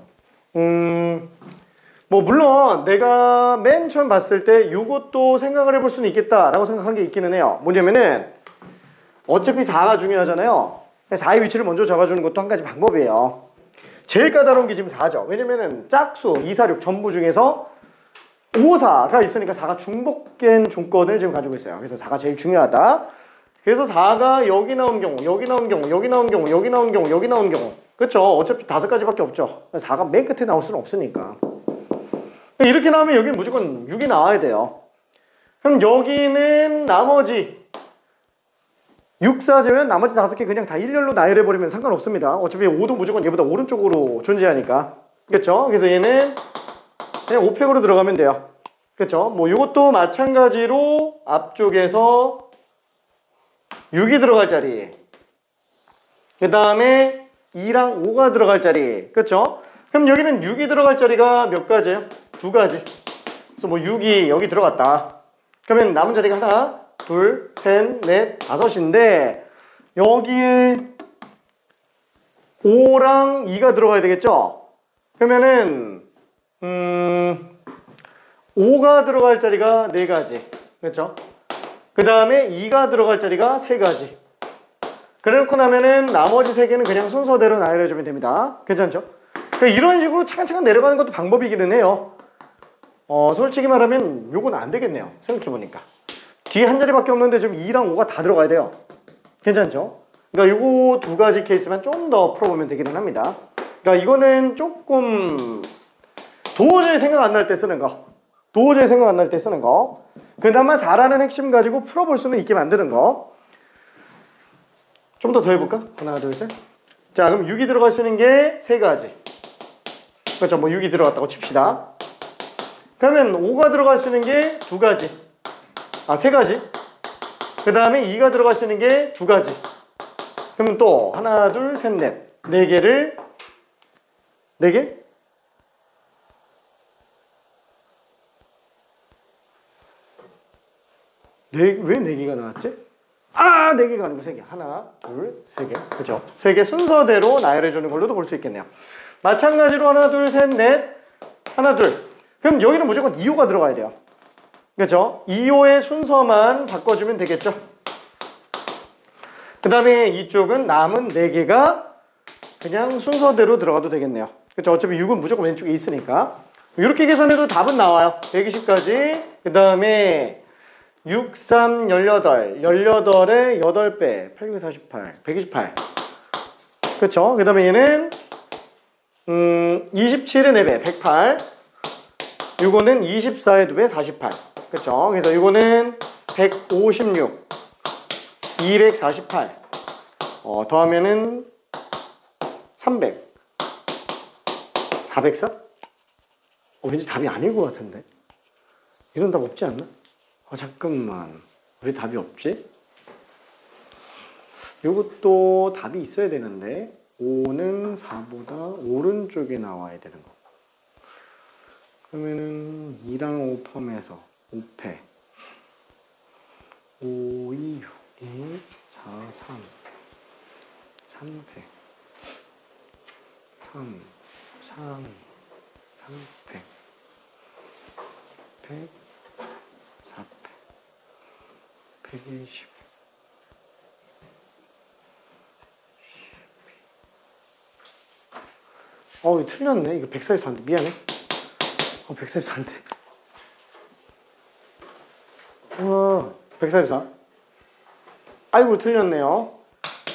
뭐 물론 내가 맨 처음 봤을 때 이것도 생각을 해볼 수는 있겠다라고 생각한 게 있기는 해요. 뭐냐면은 어차피 4가 중요하잖아요. 4의 위치를 먼저 잡아주는 것도 한 가지 방법이에요. 제일 까다로운 게 지금 4죠. 왜냐면은 짝수 2, 4, 6 전부 중에서 5, 4가 있으니까 4가 중복된 조건을 지금 가지고 있어요. 그래서 4가 제일 중요하다. 그래서 4가 여기 나온 경우, 여기 나온 경우, 여기 나온 경우, 여기 나온 경우, 여기 나온 경우. 그렇죠? 어차피 5가지밖에 없죠. 4가 맨 끝에 나올 수는 없으니까. 이렇게 나오면 여기는 무조건 6이 나와야 돼요. 그럼 여기는 나머지 6, 4제면 나머지 5개 그냥 다 일렬로 나열해버리면 상관없습니다. 어차피 5도 무조건 얘보다 오른쪽으로 존재하니까. 그렇죠? 그래서 얘는 그냥 5팩으로 들어가면 돼요. 그렇죠? 뭐 이것도 마찬가지로 앞쪽에서 6이 들어갈 자리. 그 다음에 2랑 5가 들어갈 자리. 그렇죠? 그럼 여기는 6이 들어갈 자리가 몇 가지예요? 2가지. 그래서 뭐 6이 여기 들어갔다. 그러면 남은 자리가 하나, 둘, 셋, 넷, 다섯인데 여기에 5랑 2가 들어가야 되겠죠? 그러면은 5가 들어갈 자리가 4가지. 그렇죠? 그 다음에 2가 들어갈 자리가 3가지. 그래놓고 나면은 나머지 3개는 그냥 순서대로 나열해주면 됩니다. 괜찮죠? 그러니까 이런 식으로 차근차근 내려가는 것도 방법이기는 해요. 솔직히 말하면 요건 안 되겠네요. 생각해보니까. 뒤에 한 자리밖에 없는데 지금 2랑 5가 다 들어가야 돼요. 괜찮죠? 그러니까 요거 2가지 케이스만 좀 더 풀어보면 되기는 합니다. 그러니까 이거는 조금 도저히 생각 안 날 때 쓰는 거. 도저히 생각 안 날 때 쓰는 거. 그나마 4라는 핵심 가지고 풀어볼 수는 있게 만드는 거. 좀 더 해볼까? 하나, 둘, 셋. 자, 그럼 6이 들어갈 수 있는 게 3가지. 그렇죠? 뭐 6이 들어갔다고 칩시다. 그러면 5가 들어갈 수 있는 게 2가지. 3가지. 그 다음에 2가 들어갈 수 있는 게 2가지. 그러면 또 하나, 둘, 셋, 넷. 4개를 4개? 왜 4개가 나왔지? 4개가 아니고 3개. 하나, 둘, 3개. 그죠? 3개 순서대로 나열해주는 걸로도 볼 수 있겠네요. 마찬가지로 하나, 둘, 셋, 넷. 하나, 둘. 그럼 여기는 무조건 2호가 들어가야 돼요. 그렇죠? 2호의 순서만 바꿔주면 되겠죠? 그 다음에 이쪽은 남은 4개가 그냥 순서대로 들어가도 되겠네요. 그렇죠? 어차피 6은 무조건 왼쪽에 있으니까. 이렇게 계산해도 답은 나와요. 120까지. 그 다음에 6, 3, 18. 18에 8배. 848. 128. 그쵸? 그 다음에 얘는 27에 4배. 108. 요거는 24에 2배. 48. 그쵸? 그래서 요거는 156. 248. 더하면은 300. 404? 왠지 답이 아닐 것 같은데. 이런 답 없지 않나? 잠깐만. 왜 답이 없지? 요것도 답이 있어야 되는데 5는 4보다 오른쪽에 나와야 되는 거. 그러면은 2랑 5 포함해서 5패 5, 2, 6, 2, 4, 3 3패 3, 3, 3패 100 120. 이거 틀렸네. 이거 144인데. 미안해. 144인데. 144. 아이고, 틀렸네요.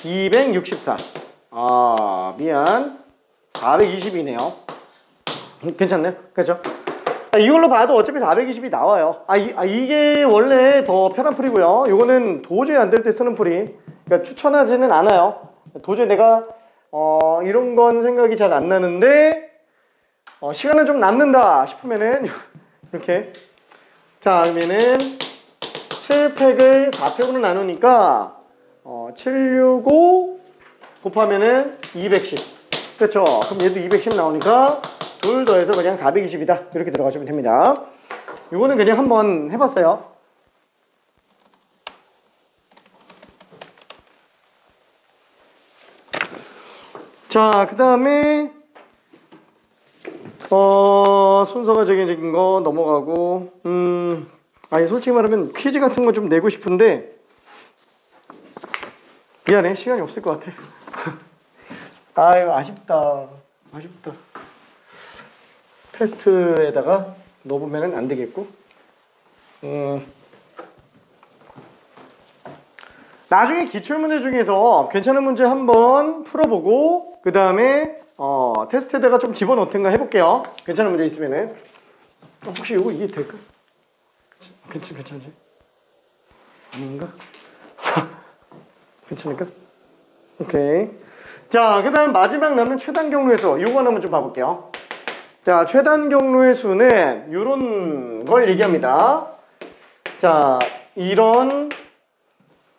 264. 미안. 420이네요. 괜찮네. 그렇죠? 이걸로 봐도 어차피 420이 나와요. 이게 원래 더 편한 풀이고요. 이거는 도저히 안 될 때 쓰는 풀이. 그러니까 추천하지는 않아요. 도저히 내가 이런 건 생각이 잘 안 나는데 시간은 좀 남는다 싶으면은 이렇게. 자, 그러면은 7팩을 4팩으로 나누니까 765 곱하면은 210. 그렇죠? 그럼 얘도 210 나오니까 둘 더해서 그냥 420이다. 이렇게 들어가시면 됩니다. 이거는 그냥 한번 해봤어요. 자, 그 다음에 순서가 정해진 거 넘어가고 솔직히 말하면 퀴즈 같은 거 좀 내고 싶은데 미안해. 시간이 없을 것 같아. 아쉽다. 테스트에다가 넣어보면 안 되겠고. 나중에 기출문제 중에서 괜찮은 문제 한번 풀어보고 그 다음에 테스트에다가 좀 집어넣든가 해볼게요. 괜찮은 문제 있으면은. 혹시 이게 될까? 괜찮지? 아닌가? 괜찮을까? 오케이. 자, 그 다음 마지막 남는 최단 경로의 수. 요거 하나만 좀 봐볼게요. 자, 최단 경로의 수는 이런 걸 얘기합니다. 자, 이런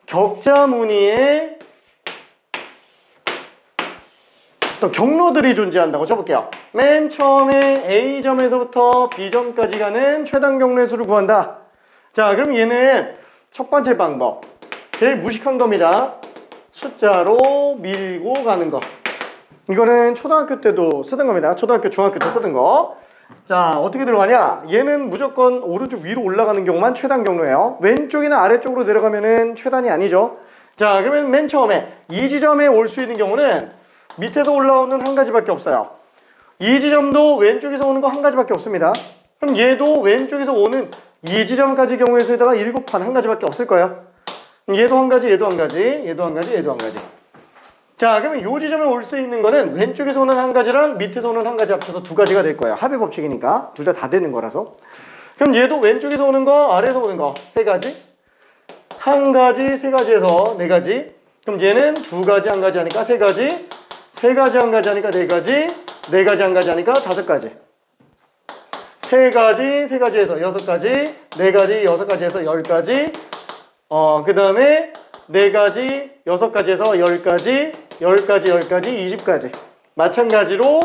격자 무늬의 또 경로들이 존재한다고 쳐볼게요. 맨 처음에 A점에서부터 B점까지 가는 최단 경로의 수를 구한다. 자, 그럼 얘는 첫 번째 방법. 제일 무식한 겁니다. 숫자로 밀고 가는 거. 이거는 초등학교 때도 쓰던 겁니다. 초등학교, 중학교 때 쓰던 거. 자, 어떻게 들어가냐? 얘는 무조건 오른쪽 위로 올라가는 경우만 최단 경로예요. 왼쪽이나 아래쪽으로 내려가면은 최단이 아니죠. 자, 그러면 맨 처음에 이 지점에 올 수 있는 경우는 밑에서 올라오는 한 가지밖에 없어요. 이 지점도 왼쪽에서 오는 거 한 가지밖에 없습니다. 그럼 얘도 왼쪽에서 오는 이 지점까지 경우의 수에다가 7판 한 가지밖에 없을 거예요. 얘도 한 가지, 얘도 한 가지, 얘도 한 가지, 얘도 한 가지. 자, 그러면 이 지점에 올 수 있는 거는 왼쪽에서 오는 한 가지랑 밑에서 오는 한 가지 합쳐서 두 가지가 될 거예요. 합의 법칙이니까 둘 다 되는 거라서. 그럼 얘도 왼쪽에서 오는 거, 아래에서 오는 거 세 가지, 한 가지, 세 가지에서 네 가지. 그럼 얘는 두 가지, 한 가지 하니까 세 가지, 세 가지, 한 가지 하니까 네 가지, 네 가지, 한 가지 하니까 다섯 가지. 세 가지, 세 가지에서 여섯 가지, 네 가지, 여섯 가지에서 열 가지. 그 다음에 네 가지, 여섯 가지에서 열 가지, 열 가지, 열 가지, 20가지. 마찬가지로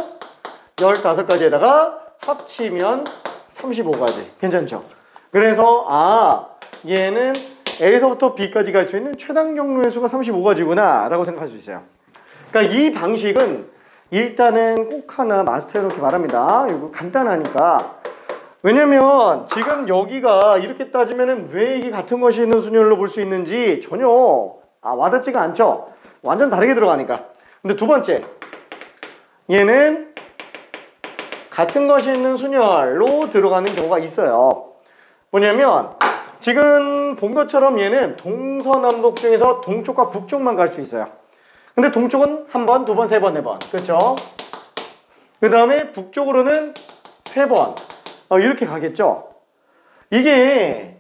15가지에다가 합치면 35가지. 괜찮죠? 그래서 얘는 A에서부터 B까지 갈 수 있는 최단 경로의 수가 35가지구나 라고 생각할 수 있어요. 그러니까 이 방식은 일단은 꼭 하나 마스터해놓기 바랍니다. 이거 간단하니까. 왜냐면 지금 여기가 이렇게 따지면은 왜 이게 같은 것이 있는 순열로 볼 수 있는지 전혀 와닿지가 않죠. 완전 다르게 들어가니까. 근데 두 번째, 얘는 같은 것이 있는 순열로 들어가는 경우가 있어요. 뭐냐면 지금 본 것처럼 얘는 동서남북 중에서 동쪽과 북쪽만 갈 수 있어요. 근데 동쪽은 한 번, 두 번, 세 번, 네 번. 그렇죠? 그 다음에 북쪽으로는 세 번. 이렇게 가겠죠? 이게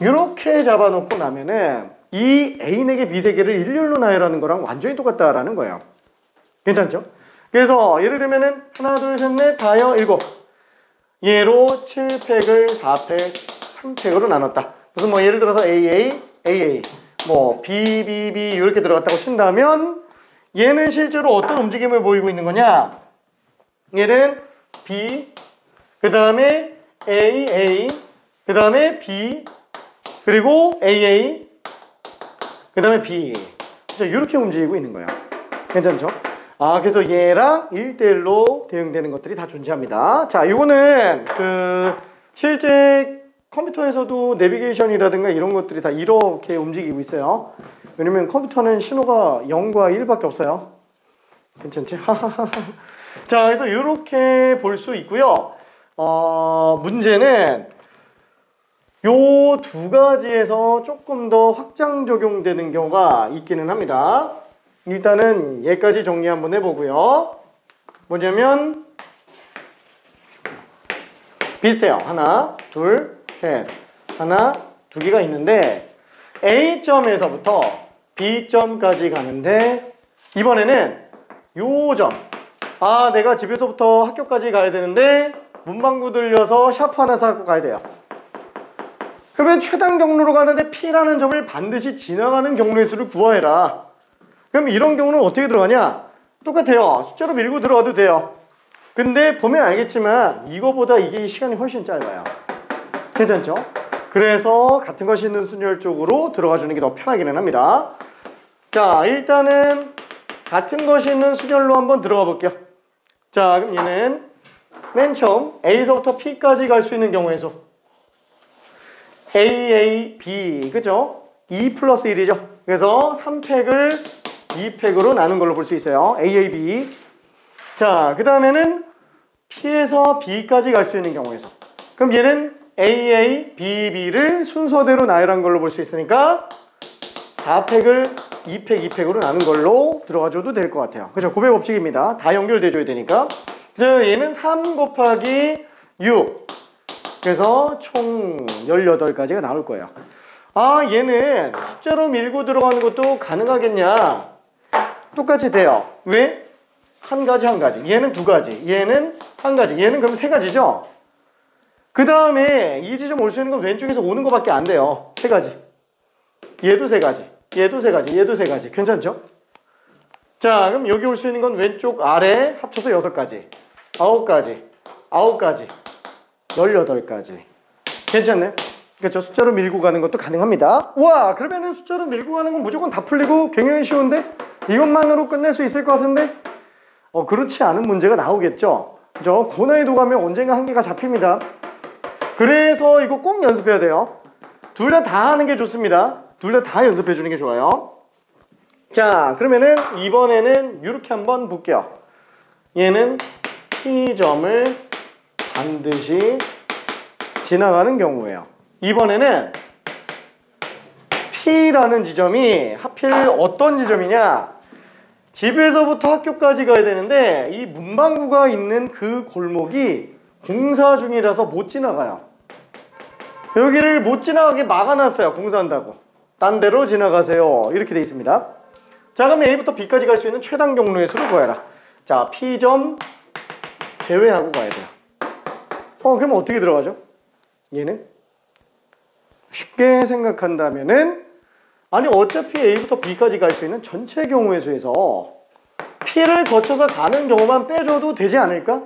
이렇게 잡아놓고 나면은 이 A에게 B 세 개를 일렬로 나열하는 거랑 완전히 똑같다라는 거예요. 괜찮죠? 그래서 예를 들면은 하나, 둘, 셋, 넷, 다여, 일곱. 얘로 7팩을 4팩, 3팩으로 나눴다. 무슨 뭐 예를 들어서 AA, AA, 뭐 B, B, B 이렇게 들어갔다고 친다면 얘는 실제로 어떤 움직임을 보이고 있는 거냐? 얘는 B, 그 다음에 A, A, 그 다음에 B, 그리고 AA, 그 다음에 B. 이렇게 움직이고 있는 거예요. 괜찮죠? 그래서 얘랑 1대1로 대응되는 것들이 다 존재합니다. 자, 이거는 실제 컴퓨터에서도 내비게이션이라든가 이런 것들이 다 이렇게 움직이고 있어요. 왜냐면 컴퓨터는 신호가 0과 1밖에 없어요. 괜찮지? 자, 그래서 이렇게 볼 수 있고요. 문제는 요 두 가지에서 조금 더 확장 적용되는 경우가 있기는 합니다. 일단은 얘까지 정리 한번 해보고요. 뭐냐면 비슷해요. 하나, 둘, 셋. 하나, 두 개가 있는데 A점에서부터 B점까지 가는데 이번에는 요 점. 내가 집에서부터 학교까지 가야 되는데 문방구 들려서 샤프 하나 사갖고 가야 돼요. 그러면 최단 경로로 가는데 P라는 점을 반드시 지나가는 경로의 수를 구하해라. 그럼 이런 경우는 어떻게 들어가냐? 똑같아요. 숫자로 밀고 들어가도 돼요. 근데 보면 알겠지만 이거보다 이게 시간이 훨씬 짧아요. 괜찮죠? 그래서 같은 것이 있는 순열 쪽으로 들어가 주는 게 더 편하기는 합니다. 자, 일단은 같은 것이 있는 순열로 한번 들어가 볼게요. 자, 그럼 얘는 맨 처음 A서부터 P까지 갈 수 있는 경우의 수 A, A, B, 그죠? 2 플러스 1이죠. 그래서 3팩을 2팩으로 나눈 걸로 볼 수 있어요. A, A, B. 자, 그 다음에는 P에서 B까지 갈 수 있는 경우의 수. 그럼 얘는 A, A, B, B를 순서대로 나열한 걸로 볼 수 있으니까 4팩을 2팩, 2팩으로 나눈 걸로 들어가줘도 될 것 같아요. 그죠? 곱의 법칙입니다. 다 연결돼줘야 되니까. 그래서 얘는 3 곱하기 6. 그래서 총 18가지가 나올 거예요. 얘는 숫자로 밀고 들어가는 것도 가능하겠냐? 똑같이 돼요. 왜? 한 가지 한 가지. 얘는 두 가지. 얘는 한 가지. 얘는 그럼 세 가지죠? 그 다음에 이 지점 올 수 있는 건 왼쪽에서 오는 것밖에 안 돼요. 세 가지. 얘도 세 가지. 얘도 세 가지. 얘도 세 가지. 괜찮죠? 자, 그럼 여기 올 수 있는 건 왼쪽 아래 합쳐서 6가지, 9가지, 9가지, 18가지. 괜찮네? 그렇죠? 숫자로 밀고 가는 것도 가능합니다. 우와, 그러면은 숫자로 밀고 가는 건 무조건 다 풀리고 굉장히 쉬운데? 이것만으로 끝낼 수 있을 것 같은데? 그렇지 않은 문제가 나오겠죠? 그죠? 고난이도 가면 언젠가 한계가 잡힙니다. 그래서 이거 꼭 연습해야 돼요. 둘 다 하는 게 좋습니다. 둘 다 연습해 주는 게 좋아요. 자, 그러면은 이번에는 이렇게 한번 볼게요. 얘는 P점을 반드시 지나가는 경우예요. 이번에는 P라는 지점이 하필 어떤 지점이냐? 집에서부터 학교까지 가야 되는데 이 문방구가 있는 그 골목이 공사 중이라서 못 지나가요. 여기를 못 지나가게 막아놨어요. 공사한다고. 딴 데로 지나가세요. 이렇게 돼 있습니다. 자, 그럼 A부터 B까지 갈 수 있는 최단 경로의 수를 구해라. 자, P점 제외하고 가야 돼요. 그러면 어떻게 들어가죠? 얘는? 쉽게 생각한다면은 아니 어차피 A부터 B까지 갈 수 있는 전체 경우의 수에서 P를 거쳐서 가는 경우만 빼줘도 되지 않을까?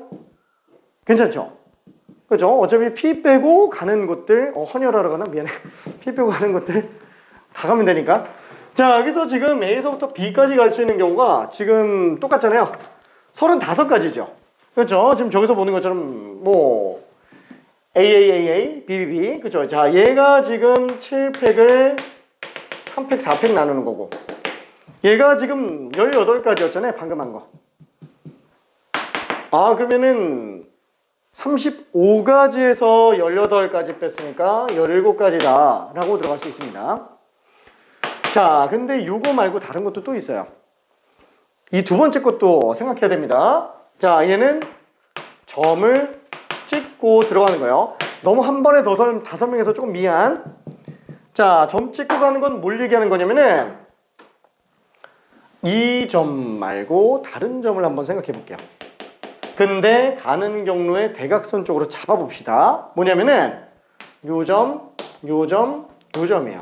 괜찮죠? 그죠? 어차피 P 빼고 가는 곳들 헌혈하러 가나? 미안해. P 빼고 가는 곳들 다 가면 되니까. 자, 여기서 지금 A에서부터 B까지 갈 수 있는 경우가 지금 똑같잖아요. 35가지죠. 그렇죠? 지금 저기서 보는 것처럼 뭐 AAAA, BBB, 그렇죠? 자, 얘가 지금 7팩을 3팩, 4팩 나누는 거고 얘가 지금 18가지였잖아요. 방금 한 거. 아, 그러면은 35가지에서 18가지 뺐으니까 17가지다 라고 들어갈 수 있습니다. 자, 근데 이거 말고 다른 것도 또 있어요. 이 두 번째 것도 생각해야 됩니다. 자, 얘는 점을 찍고 들어가는 거예요. 너무 한 번에 다 설명해서 조금 미안. 자, 점 찍고 가는 건 뭘 얘기하는 거냐면은 이 점 말고 다른 점을 한번 생각해 볼게요. 근데 가는 경로의 대각선 쪽으로 잡아봅시다. 뭐냐면은 요 점, 요 점, 요 점이에요.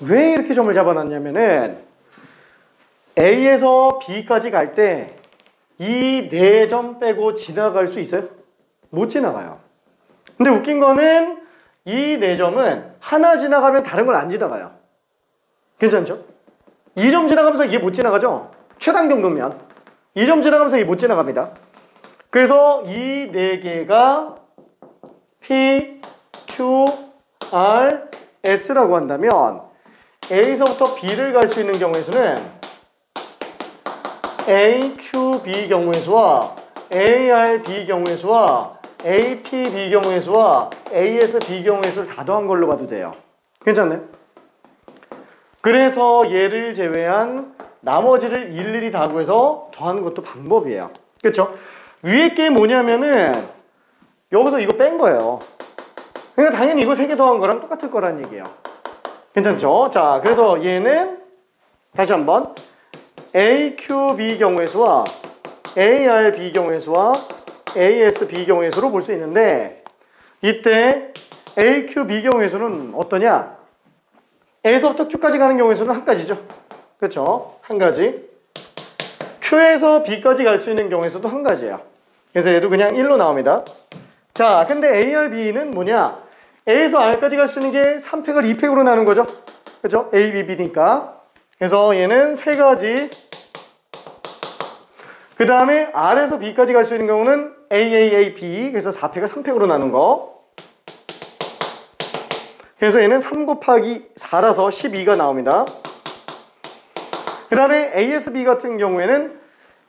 왜 이렇게 점을 잡아놨냐면은 A에서 B까지 갈 때 이 네 점 빼고 지나갈 수 있어요? 못 지나가요. 근데 웃긴 거는 이 네 점은 하나 지나가면 다른 건 안 지나가요. 괜찮죠? 이 점 지나가면서 이게 못 지나가죠? 최단 경로면 이 점 지나가면서 이게 못 지나갑니다. 그래서 이 네 개가 P, Q, R, S라고 한다면 A에서부터 B를 갈 수 있는 경우의 수는 A, Q, B 경우의 수와 A, R, B 경우의 수와 A, P, B 경우의 수와 AS, B 경우의 수를 다 더한 걸로 봐도 돼요. 괜찮네? 그래서 얘를 제외한 나머지를 일일이 다 구해서 더하는 것도 방법이에요. 그렇죠? 위에 게 뭐냐면은 여기서 이거 뺀 거예요. 그러니까 당연히 이거 3개 더한 거랑 똑같을 거란 얘기예요. 괜찮죠? 자, 그래서 얘는 다시 한번 AQB 경우의 수와 ARB 경우의 수와 ASB 경우의 수로 볼 수 있는데 이때 AQB 경우의 수는 어떠냐? A에서부터 Q까지 가는 경우의 수는 한 가지죠. 그렇죠? 한 가지. Q에서 B까지 갈 수 있는 경우의 수도 한 가지예요. 그래서 얘도 그냥 1로 나옵니다. 자, 근데 ARB는 뭐냐? A에서 R까지 갈 수 있는 게 3팩을 2팩으로 나눈 거죠. 그렇죠? A, B, B니까. 그래서 얘는 3가지. 그 다음에 R에서 B까지 갈 수 있는 경우는 A, A, A, B. 그래서 4팩을 3팩으로 나눈 거. 그래서 얘는 3 곱하기 4라서 12가 나옵니다. 그 다음에 ASB 같은 경우에는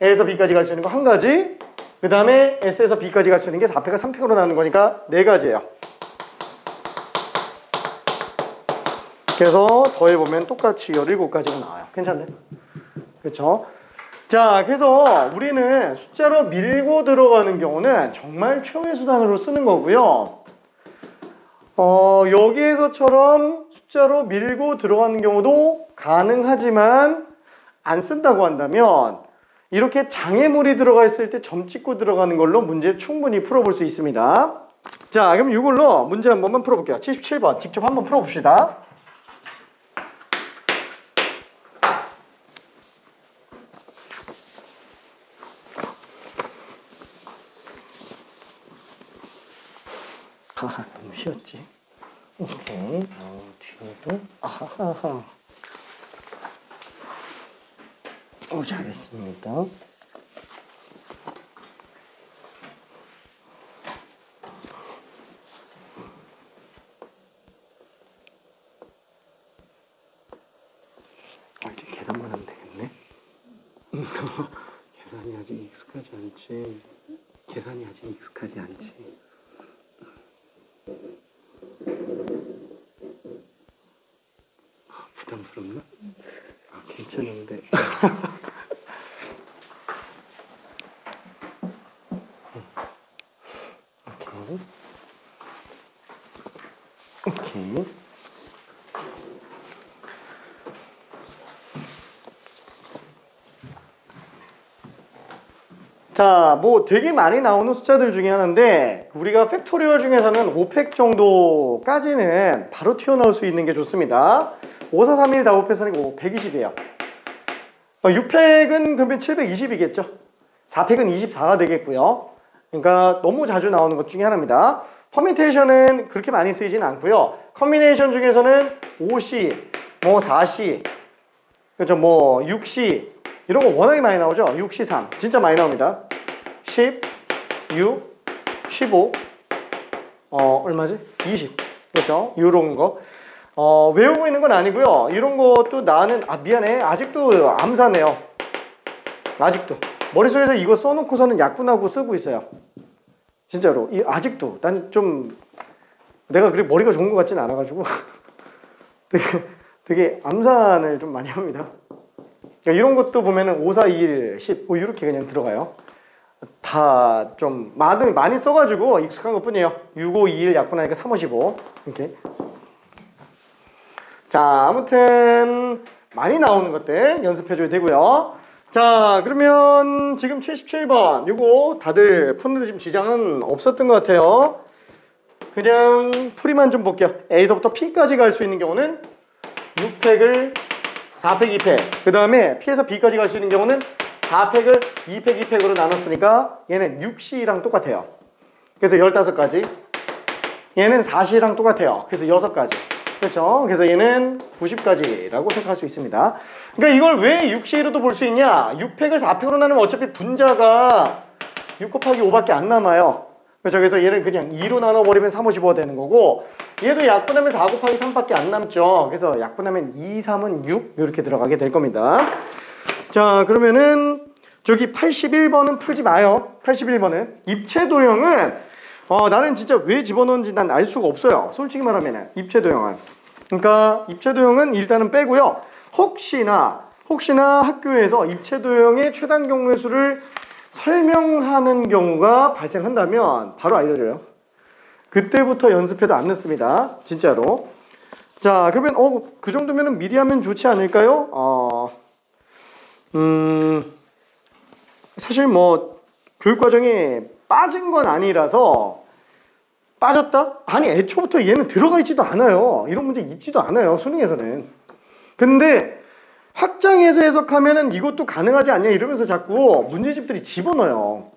A에서 B까지 갈 수 있는 거 한 가지. 그 다음에 S에서 B까지 갈 수 있는 게 4팩을 3팩으로 나누는 거니까 4가지예요. 그래서 더해보면 똑같이 17가지가 나와요. 괜찮네? 그렇죠? 자, 그래서 우리는 숫자로 밀고 들어가는 경우는 정말 최후의 수단으로 쓰는 거고요. 여기에서처럼 숫자로 밀고 들어가는 경우도 가능하지만 안 쓴다고 한다면 이렇게 장애물이 들어가 있을 때 점 찍고 들어가는 걸로 문제 충분히 풀어볼 수 있습니다. 자, 그럼 이걸로 문제 한 번만 풀어볼게요. 77번 직접 한번 풀어봅시다. 하하, 너무 쉬웠지. 오케이. 뒤에도. 아하하. 오, 잘했습니다. 이제 계산만 하면 되겠네. 계산이 아직 익숙하지 않지. 계산이 아직 익숙하지 않지. 부담스럽나? 괜찮은데. 오케이. 자, 뭐 되게 많이 나오는 숫자들 중에 하나인데 우리가 팩토리얼 중에서는 5팩 정도까지는 바로 튀어나올 수 있는 게 좋습니다. 5, 4, 3, 1 다 곱해서는 120이에요. 6팩은 그러면 720이겠죠. 4팩은 24가 되겠고요. 그러니까 너무 자주 나오는 것 중에 하나입니다. 퍼미테이션은 그렇게 많이 쓰이진 않고요. 컨비네이션 중에서는 5C, 뭐 4C, 그렇죠, 뭐 6C 이런 거 워낙에 많이 나오죠. 6C, 3 진짜 많이 나옵니다. 10, 6, 15, 얼마지? 20, 그렇죠? 이런 거 외우고 있는 건 아니고요. 이런 것도 나는 미안해, 아직도 암사네요. 아직도 머릿속에서 이거 써놓고서는 약분하고 쓰고 있어요. 진짜로 아직도 난 좀 내가 그렇게 머리가 좋은 것 같지는 않아가지고 되게 암산을 좀 많이 합니다. 그러니까 이런 것도 보면은 5, 4, 2, 1, 10 뭐 이렇게 그냥 들어가요. 다 좀 많이 써가지고 익숙한 것 뿐이에요. 6, 5, 2, 1 약분하니까 3, 5, 15 이렇게. 자, 아무튼 많이 나오는 것들 연습해줘야 되고요. 자, 그러면 지금 77번 요거 다들 푸는데 지금 지장은 없었던 것 같아요. 그냥 풀이만 좀 볼게요. A서부터 P까지 갈 수 있는 경우는 6팩을 4팩, 2팩, 그 다음에 P에서 B까지 갈 수 있는 경우는 4팩을 2팩, 2팩으로 나눴으니까 얘는 6C랑 똑같아요. 그래서 15가지. 얘는 4C랑 똑같아요. 그래서 6가지. 그렇죠? 그래서 얘는 90가지라고 생각할 수 있습니다. 그러니까 이걸 왜 6C로도 볼 수 있냐? 6팩을 4팩으로 나누면 어차피 분자가 6 곱하기 5밖에 안 남아요. 그렇죠? 그래서 얘를 그냥 2로 나눠버리면 3, 5, 15가 되는 거고, 얘도 약분하면 4 곱하기 3밖에 안 남죠. 그래서 약분하면 2, 3은 6 이렇게 들어가게 될 겁니다. 자, 그러면은 저기 81번은 풀지 마요. 81번은 입체도형은 나는 진짜 왜 집어넣은지 난 알 수가 없어요. 솔직히 말하면은 입체도형은. 그러니까 입체도형은 일단은 빼고요. 혹시나 학교에서 입체도형의 최단 경우의 수를 설명하는 경우가 발생한다면 바로 알려줘요. 그때부터 연습해도 안 늦습니다. 진짜로. 자, 그러면 그 정도면은 미리 하면 좋지 않을까요? 사실 뭐 교육과정에 빠진 건 아니라서. 빠졌다? 아니, 애초부터 얘는 들어가 있지도 않아요. 이런 문제 있지도 않아요, 수능에서는. 근데 확장해서 해석하면은 이것도 가능하지 않냐 이러면서 자꾸 문제집들이 집어넣어요.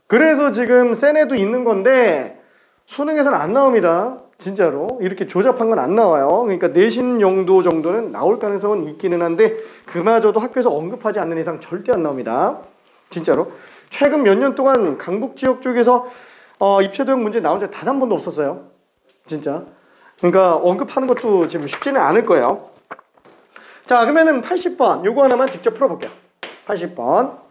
그래서 지금 센에도 있는 건데 수능에서는 안 나옵니다. 진짜로 이렇게 조잡한 건 안 나와요. 그러니까 내신 용도 정도는 나올 가능성은 있기는 한데 그마저도 학교에서 언급하지 않는 이상 절대 안 나옵니다. 진짜로. 최근 몇 년 동안 강북 지역 쪽에서 입체도형 문제 나온 적 단 한 번도 없었어요. 진짜. 그러니까 언급하는 것도 지금 쉽지는 않을 거예요. 자, 그러면은 80번 요거 하나만 직접 풀어볼게요. 80번.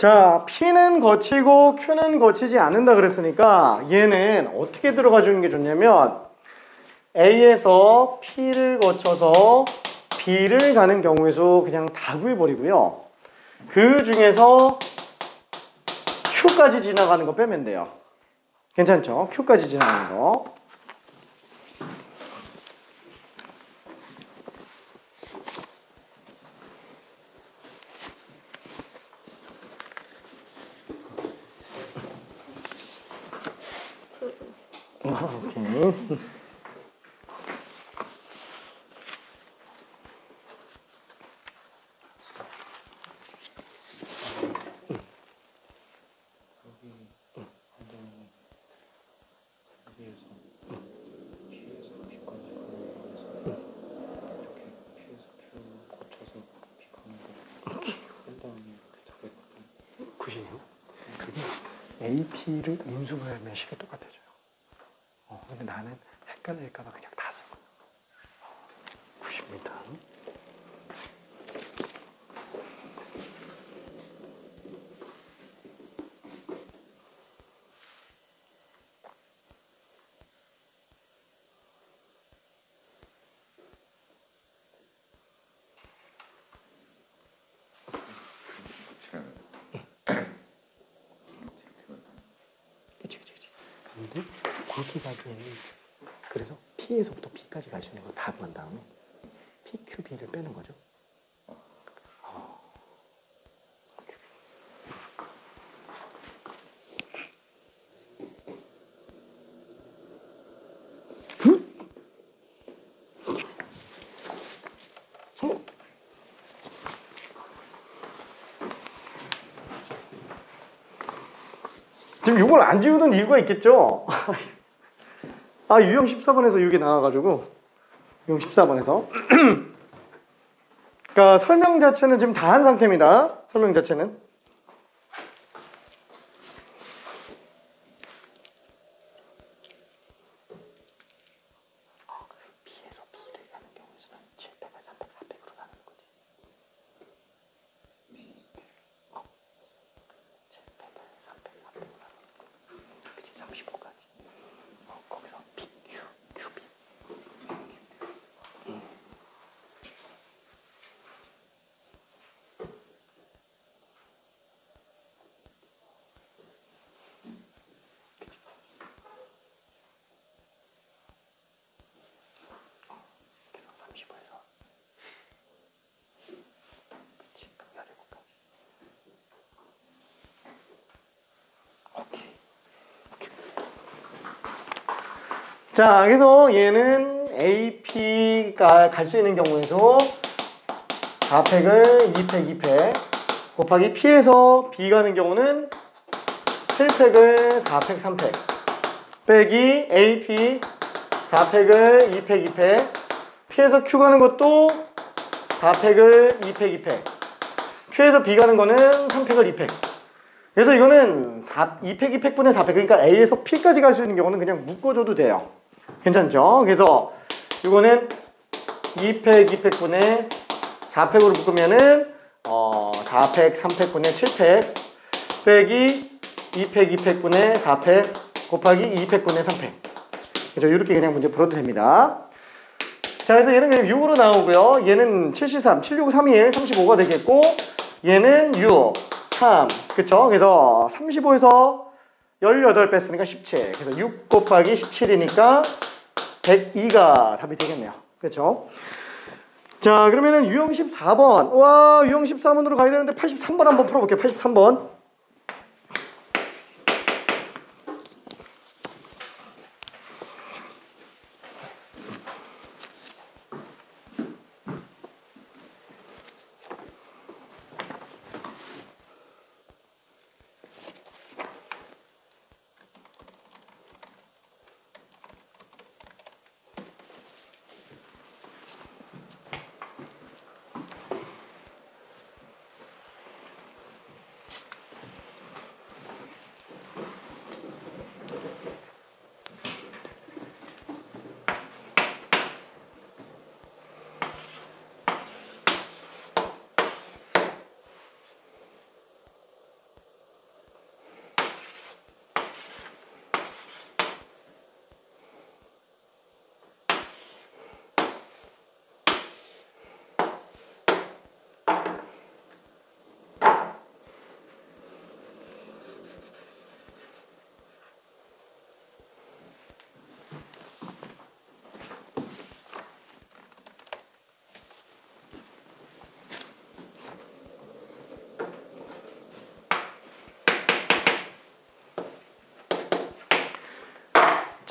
자, P는 거치고 Q는 거치지 않는다 그랬으니까 얘는 어떻게 들어가 주는 게 좋냐면 A에서 P를 거쳐서 B를 가는 경우의 수 그냥 다 구해버리고요. 그 중에서 Q까지 지나가는 거 빼면 돼요. 괜찮죠? Q까지 지나가는 거. 오케이. AP를 인수분해하면 식이 똑같아져요. 근데 나는 헷갈릴까봐 그냥 다 쓰고. 90m. 그치. 근데 굵기 가기에는 그래서 P에서부터 B까지 갈 수 있는 거 다 구한 다음에 PQB를 빼는 거죠. 지금 이걸 안 지우는 이유가 있겠죠? 유형 14번에서 이게 나와가지고 유형 14번에서 그러니까 설명 자체는 지금 다 한 상태입니다. 설명 자체는 B에서 B를 가는 경우 수는 700을 300, 400으로 가는 거지. 700을 300, 400으로 가는 거. 그치, 35까지. 거기서 PQ, QB. 그래서 35에서 그치, 그럼 17까지. 오케이. 자, 그래서 얘는 AP가 갈 수 있는 경우에서 4팩을 2팩, 2팩 곱하기 P에서 B 가는 경우는 7팩을 4팩, 3팩 빼기 AP 4팩을 2팩, 2팩 P에서 Q 가는 것도 4팩을 2팩, 2팩 Q에서 B 가는 거는 3팩을 2팩. 그래서 이거는 2팩, 2팩분의 4팩 그러니까 A에서 P까지 갈 수 있는 경우는 그냥 묶어줘도 돼요. 괜찮죠? 그래서 이거는 2팩, 2팩분의 4팩으로 묶으면은 4팩, 3팩분의 7팩 빼기 2팩, 2팩분의 4팩 곱하기 2팩분의 3팩. 그래서 이렇게 그냥 문제 풀어도 됩니다. 자, 그래서 얘는 그냥 6으로 나오고요. 얘는 7C3, 7, 6, 3, 1, 35가 되겠고 얘는 6, 3, 그쵸? 그래서 35에서 18 뺐으니까 17. 그래서 6 곱하기 17이니까 102가 답이 되겠네요. 그렇죠? 자, 그러면은 유형 14번. 와, 유형 14번으로 가야 되는데 83번 한번 풀어볼게요. 83번.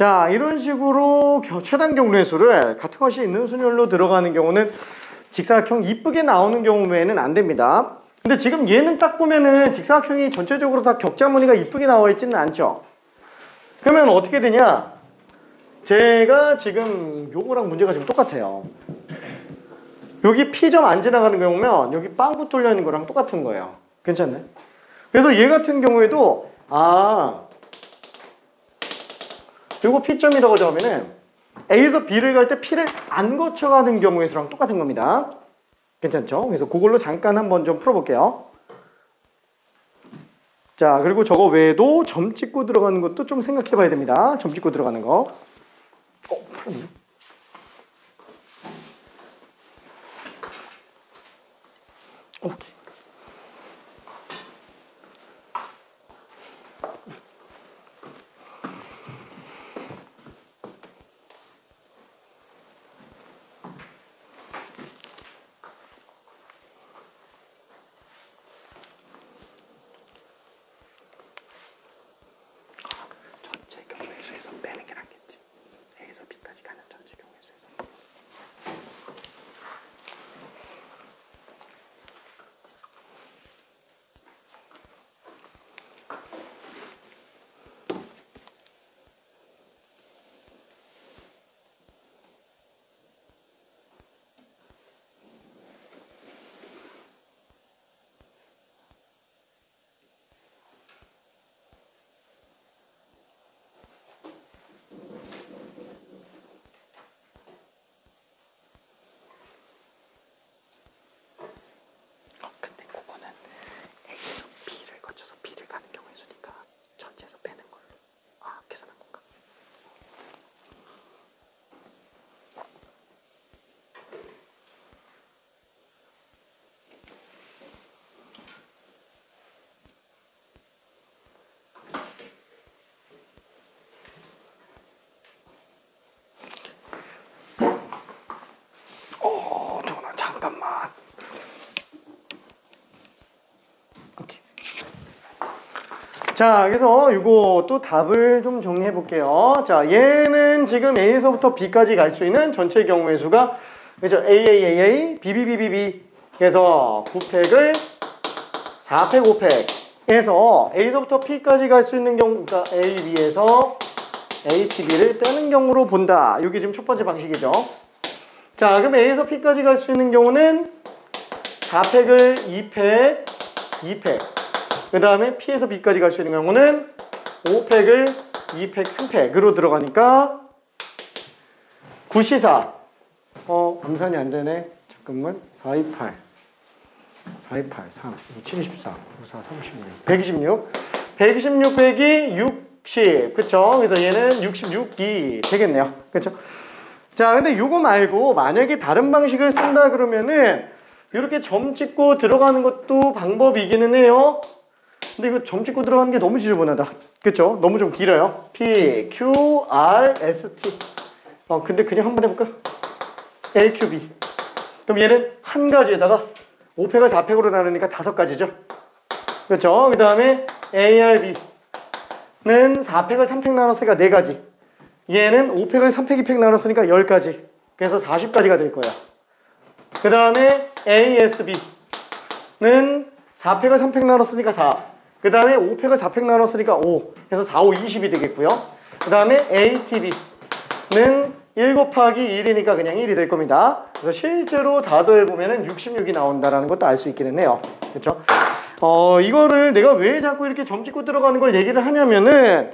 자, 이런 식으로 최단 경우의 수를 같은 것이 있는 순열로 들어가는 경우는 직사각형 이쁘게 나오는 경우 외에는 안 됩니다. 근데 지금 얘는 딱 보면은 직사각형이 전체적으로 다 격자무늬가 이쁘게 나와 있지는 않죠. 그러면 어떻게 되냐? 제가 지금 요거랑 문제가 지금 똑같아요. 여기 P점 안 지나가는 경우면 여기 빵꾸 뚫려 있는 거랑 똑같은 거예요. 괜찮나요? 그래서 얘 같은 경우에도 요거 P점이라고 하면은 A에서 B를 갈 때 P를 안 거쳐가는 경우의 수랑 똑같은 겁니다. 괜찮죠? 그래서 그걸로 잠깐 한번 좀 풀어볼게요. 자, 그리고 저거 외에도 점 찍고 들어가는 것도 좀 생각해 봐야 됩니다. 점 찍고 들어가는 거. 풀었네. 오케이. 전체 경우의 수에서 빼는 게 낫겠지. A에서 B까지 가는 전체 경우의 수에서. 근데 그거는 A에서 B를 거쳐서 B를 가는 경우의 수니까 전체에서 빼는 걸로 계산한 건가? 잠깐만. 오케이. 자, 그래서 이거 또 답을 좀 정리해 볼게요. 자, 얘는 지금 A에서부터 B까지 갈 수 있는 전체 경우의 수가 그죠? AAAA, BBBBB 해서 9팩을 4팩, 5팩 해서 A에서부터 P까지 갈 수 있는 경우, 그러니까 A, B에서 A, P, B를 빼는 경우로 본다. 이게 지금 첫 번째 방식이죠. 자, 그럼 A에서 P까지 갈 수 있는 경우는 4팩을 2팩, 2팩. 그 다음에 P에서 B까지 갈 수 있는 경우는 5팩을 2팩, 3팩으로 들어가니까 9시사. 암산이 안 되네. 잠깐만. 428. 428, 3, 7, 24, 94, 36. 126. 126 빼기 60. 그쵸? 그래서 얘는 66이 되겠네요. 그쵸? 자, 근데 요거 말고 만약에 다른 방식을 쓴다 그러면은 이렇게 점 찍고 들어가는 것도 방법이기는 해요. 근데 이거 점 찍고 들어가는 게 너무 지저분하다. 그쵸? 너무 좀 길어요. P, Q, R, S, T. 근데 그냥 한번 해볼까? A, Q, B. 그럼 얘는 한 가지에다가 5팩을 4팩으로 나누니까 5가지죠. 그렇죠? 그 다음에 A, R, B는 4팩을 3팩 나눴으니까 4가지. 얘는 5팩을 3팩, 2팩 나눴으니까 10가지. 그래서 40가지가 될 거야. 그 다음에 A, S, B는 4팩을 3팩 나눴으니까 4. 그 다음에 5팩을 4팩 나눴으니까 5. 그래서 4, 5, 20이 되겠고요. 그 다음에 A, T, B는 1 곱하기 1이니까 그냥 1이 될 겁니다. 그래서 실제로 다 더해보면 66이 나온다는 것도 알 수 있기는 해요. 그렇죠? 이거를 내가 왜 자꾸 이렇게 점 찍고 들어가는 걸 얘기를 하냐면은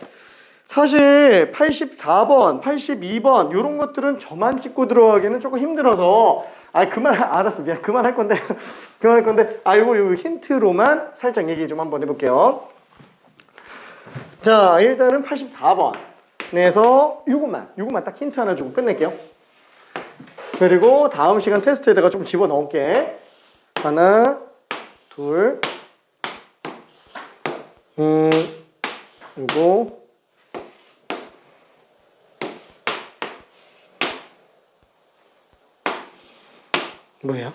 사실 84번, 82번 이런 것들은 저만 찍고 들어가기는 조금 힘들어서 알았어. 미안. 그만할 건데 요거 힌트로만 살짝 얘기 좀 한번 해볼게요. 자, 일단은 84번 에서 요것만 딱 힌트 하나 주고 끝낼게요. 그리고 다음 시간 테스트에다가 좀 집어넣을게. 하나, 둘, 요거 뭐야?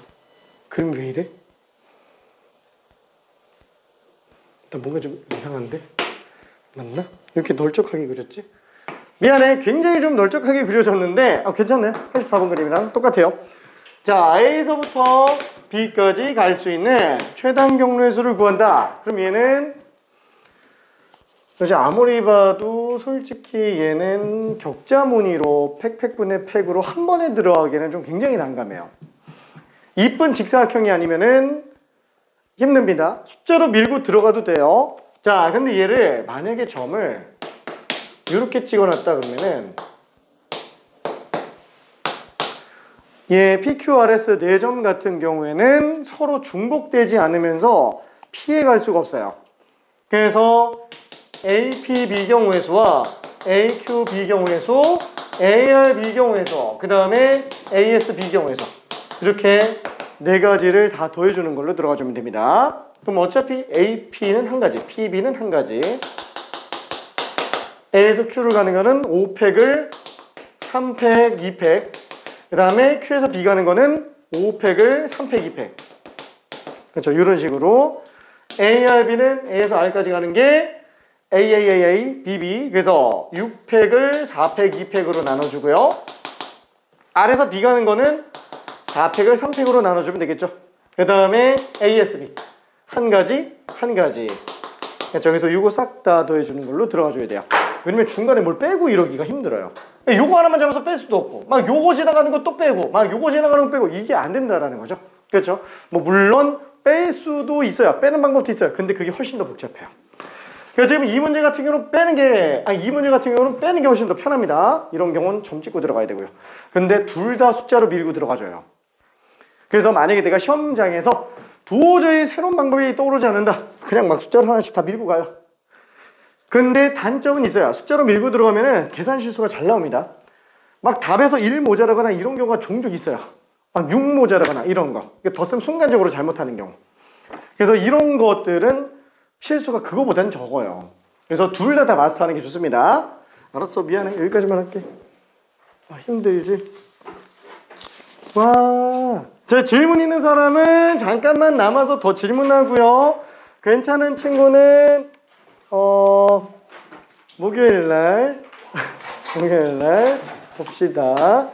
그림 왜 이래? 나 뭔가 좀 이상한데? 맞나? 이렇게 널쩍하게 그렸지? 미안해. 굉장히 좀 널쩍하게 그려졌는데 괜찮네요. 84번 그림이랑 똑같아요. 자, A에서부터 B까지 갈 수 있는 최단 경로의 수를 구한다. 그럼 얘는 아무리 봐도 솔직히 얘는 격자 무늬로 팩분의 팩으로 한 번에 들어가기에는 좀 굉장히 난감해요. 이쁜 직사각형이 아니면은 힘듭니다. 숫자로 밀고 들어가도 돼요. 자, 근데 얘를 만약에 점을 이렇게 찍어놨다 그러면은 얘 PQRS 4점 같은 경우에는 서로 중복되지 않으면서 피해갈 수가 없어요. 그래서 APB 경우의 수와 AQB 경우의 수, ARB 경우의 수, 그 다음에 ASB 경우의 수, 이렇게 네 가지를 다 더해주는 걸로 들어가주면 됩니다. 그럼 어차피 AP는 한 가지, PB는 한 가지, A에서 Q를 가는 거는 5팩을 3팩, 2팩, 그 다음에 Q에서 B 가는 거는 5팩을 3팩, 2팩. 그렇죠. 이런 식으로 ARB는 A에서 R까지 가는 게 AAAA, BB. 그래서 6팩을 4팩, 2팩으로 나눠주고요. R에서 B 가는 거는 4팩을 3팩으로 나눠주면 되겠죠. 그 다음에 ASB. 한 가지, 한 가지. 그렇죠. 그래서 이거 싹 다 더해주는 걸로 들어가줘야 돼요. 왜냐면 중간에 뭘 빼고 이러기가 힘들어요. 요거 하나만 잡아서 뺄 수도 없고, 막 요거 지나가는 거 또 빼고, 막 요거 지나가는 거 빼고, 이게 안 된다라는 거죠. 그렇죠? 뭐 물론 뺄 수도 있어요. 빼는 방법도 있어요. 근데 그게 훨씬 더 복잡해요. 그래서 지금 이 문제 같은 경우는 이 문제 같은 경우는 빼는 게 훨씬 더 편합니다. 이런 경우는 점 찍고 들어가야 되고요. 근데 둘 다 숫자로 밀고 들어가줘요. 그래서 만약에 내가 시험장에서 도저히 새로운 방법이 떠오르지 않는다. 그냥 막 숫자를 하나씩 다 밀고 가요. 근데 단점은 있어요. 숫자로 밀고 들어가면은 계산 실수가 잘 나옵니다. 막 답에서 1 모자라거나 이런 경우가 종종 있어요. 막 6 모자라거나 이런 거. 덧셈 순간적으로 잘못하는 경우. 그래서 이런 것들은 실수가 그거보다는 적어요. 그래서 둘 다 마스터하는 게 좋습니다. 알았어, 미안해. 여기까지만 할게. 힘들지? 와, 자, 질문 있는 사람은 잠깐만 남아서 더 질문하고요. 괜찮은 친구는 목요일날 봅시다.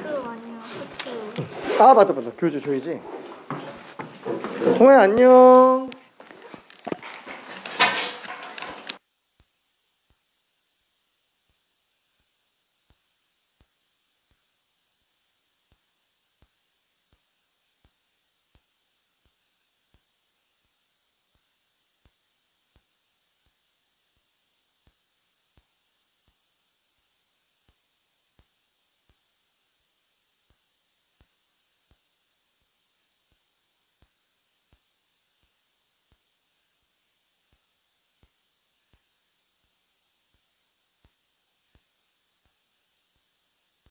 수업 아니면 학교. 맞다. 교재 줘야지. 동아야 안녕.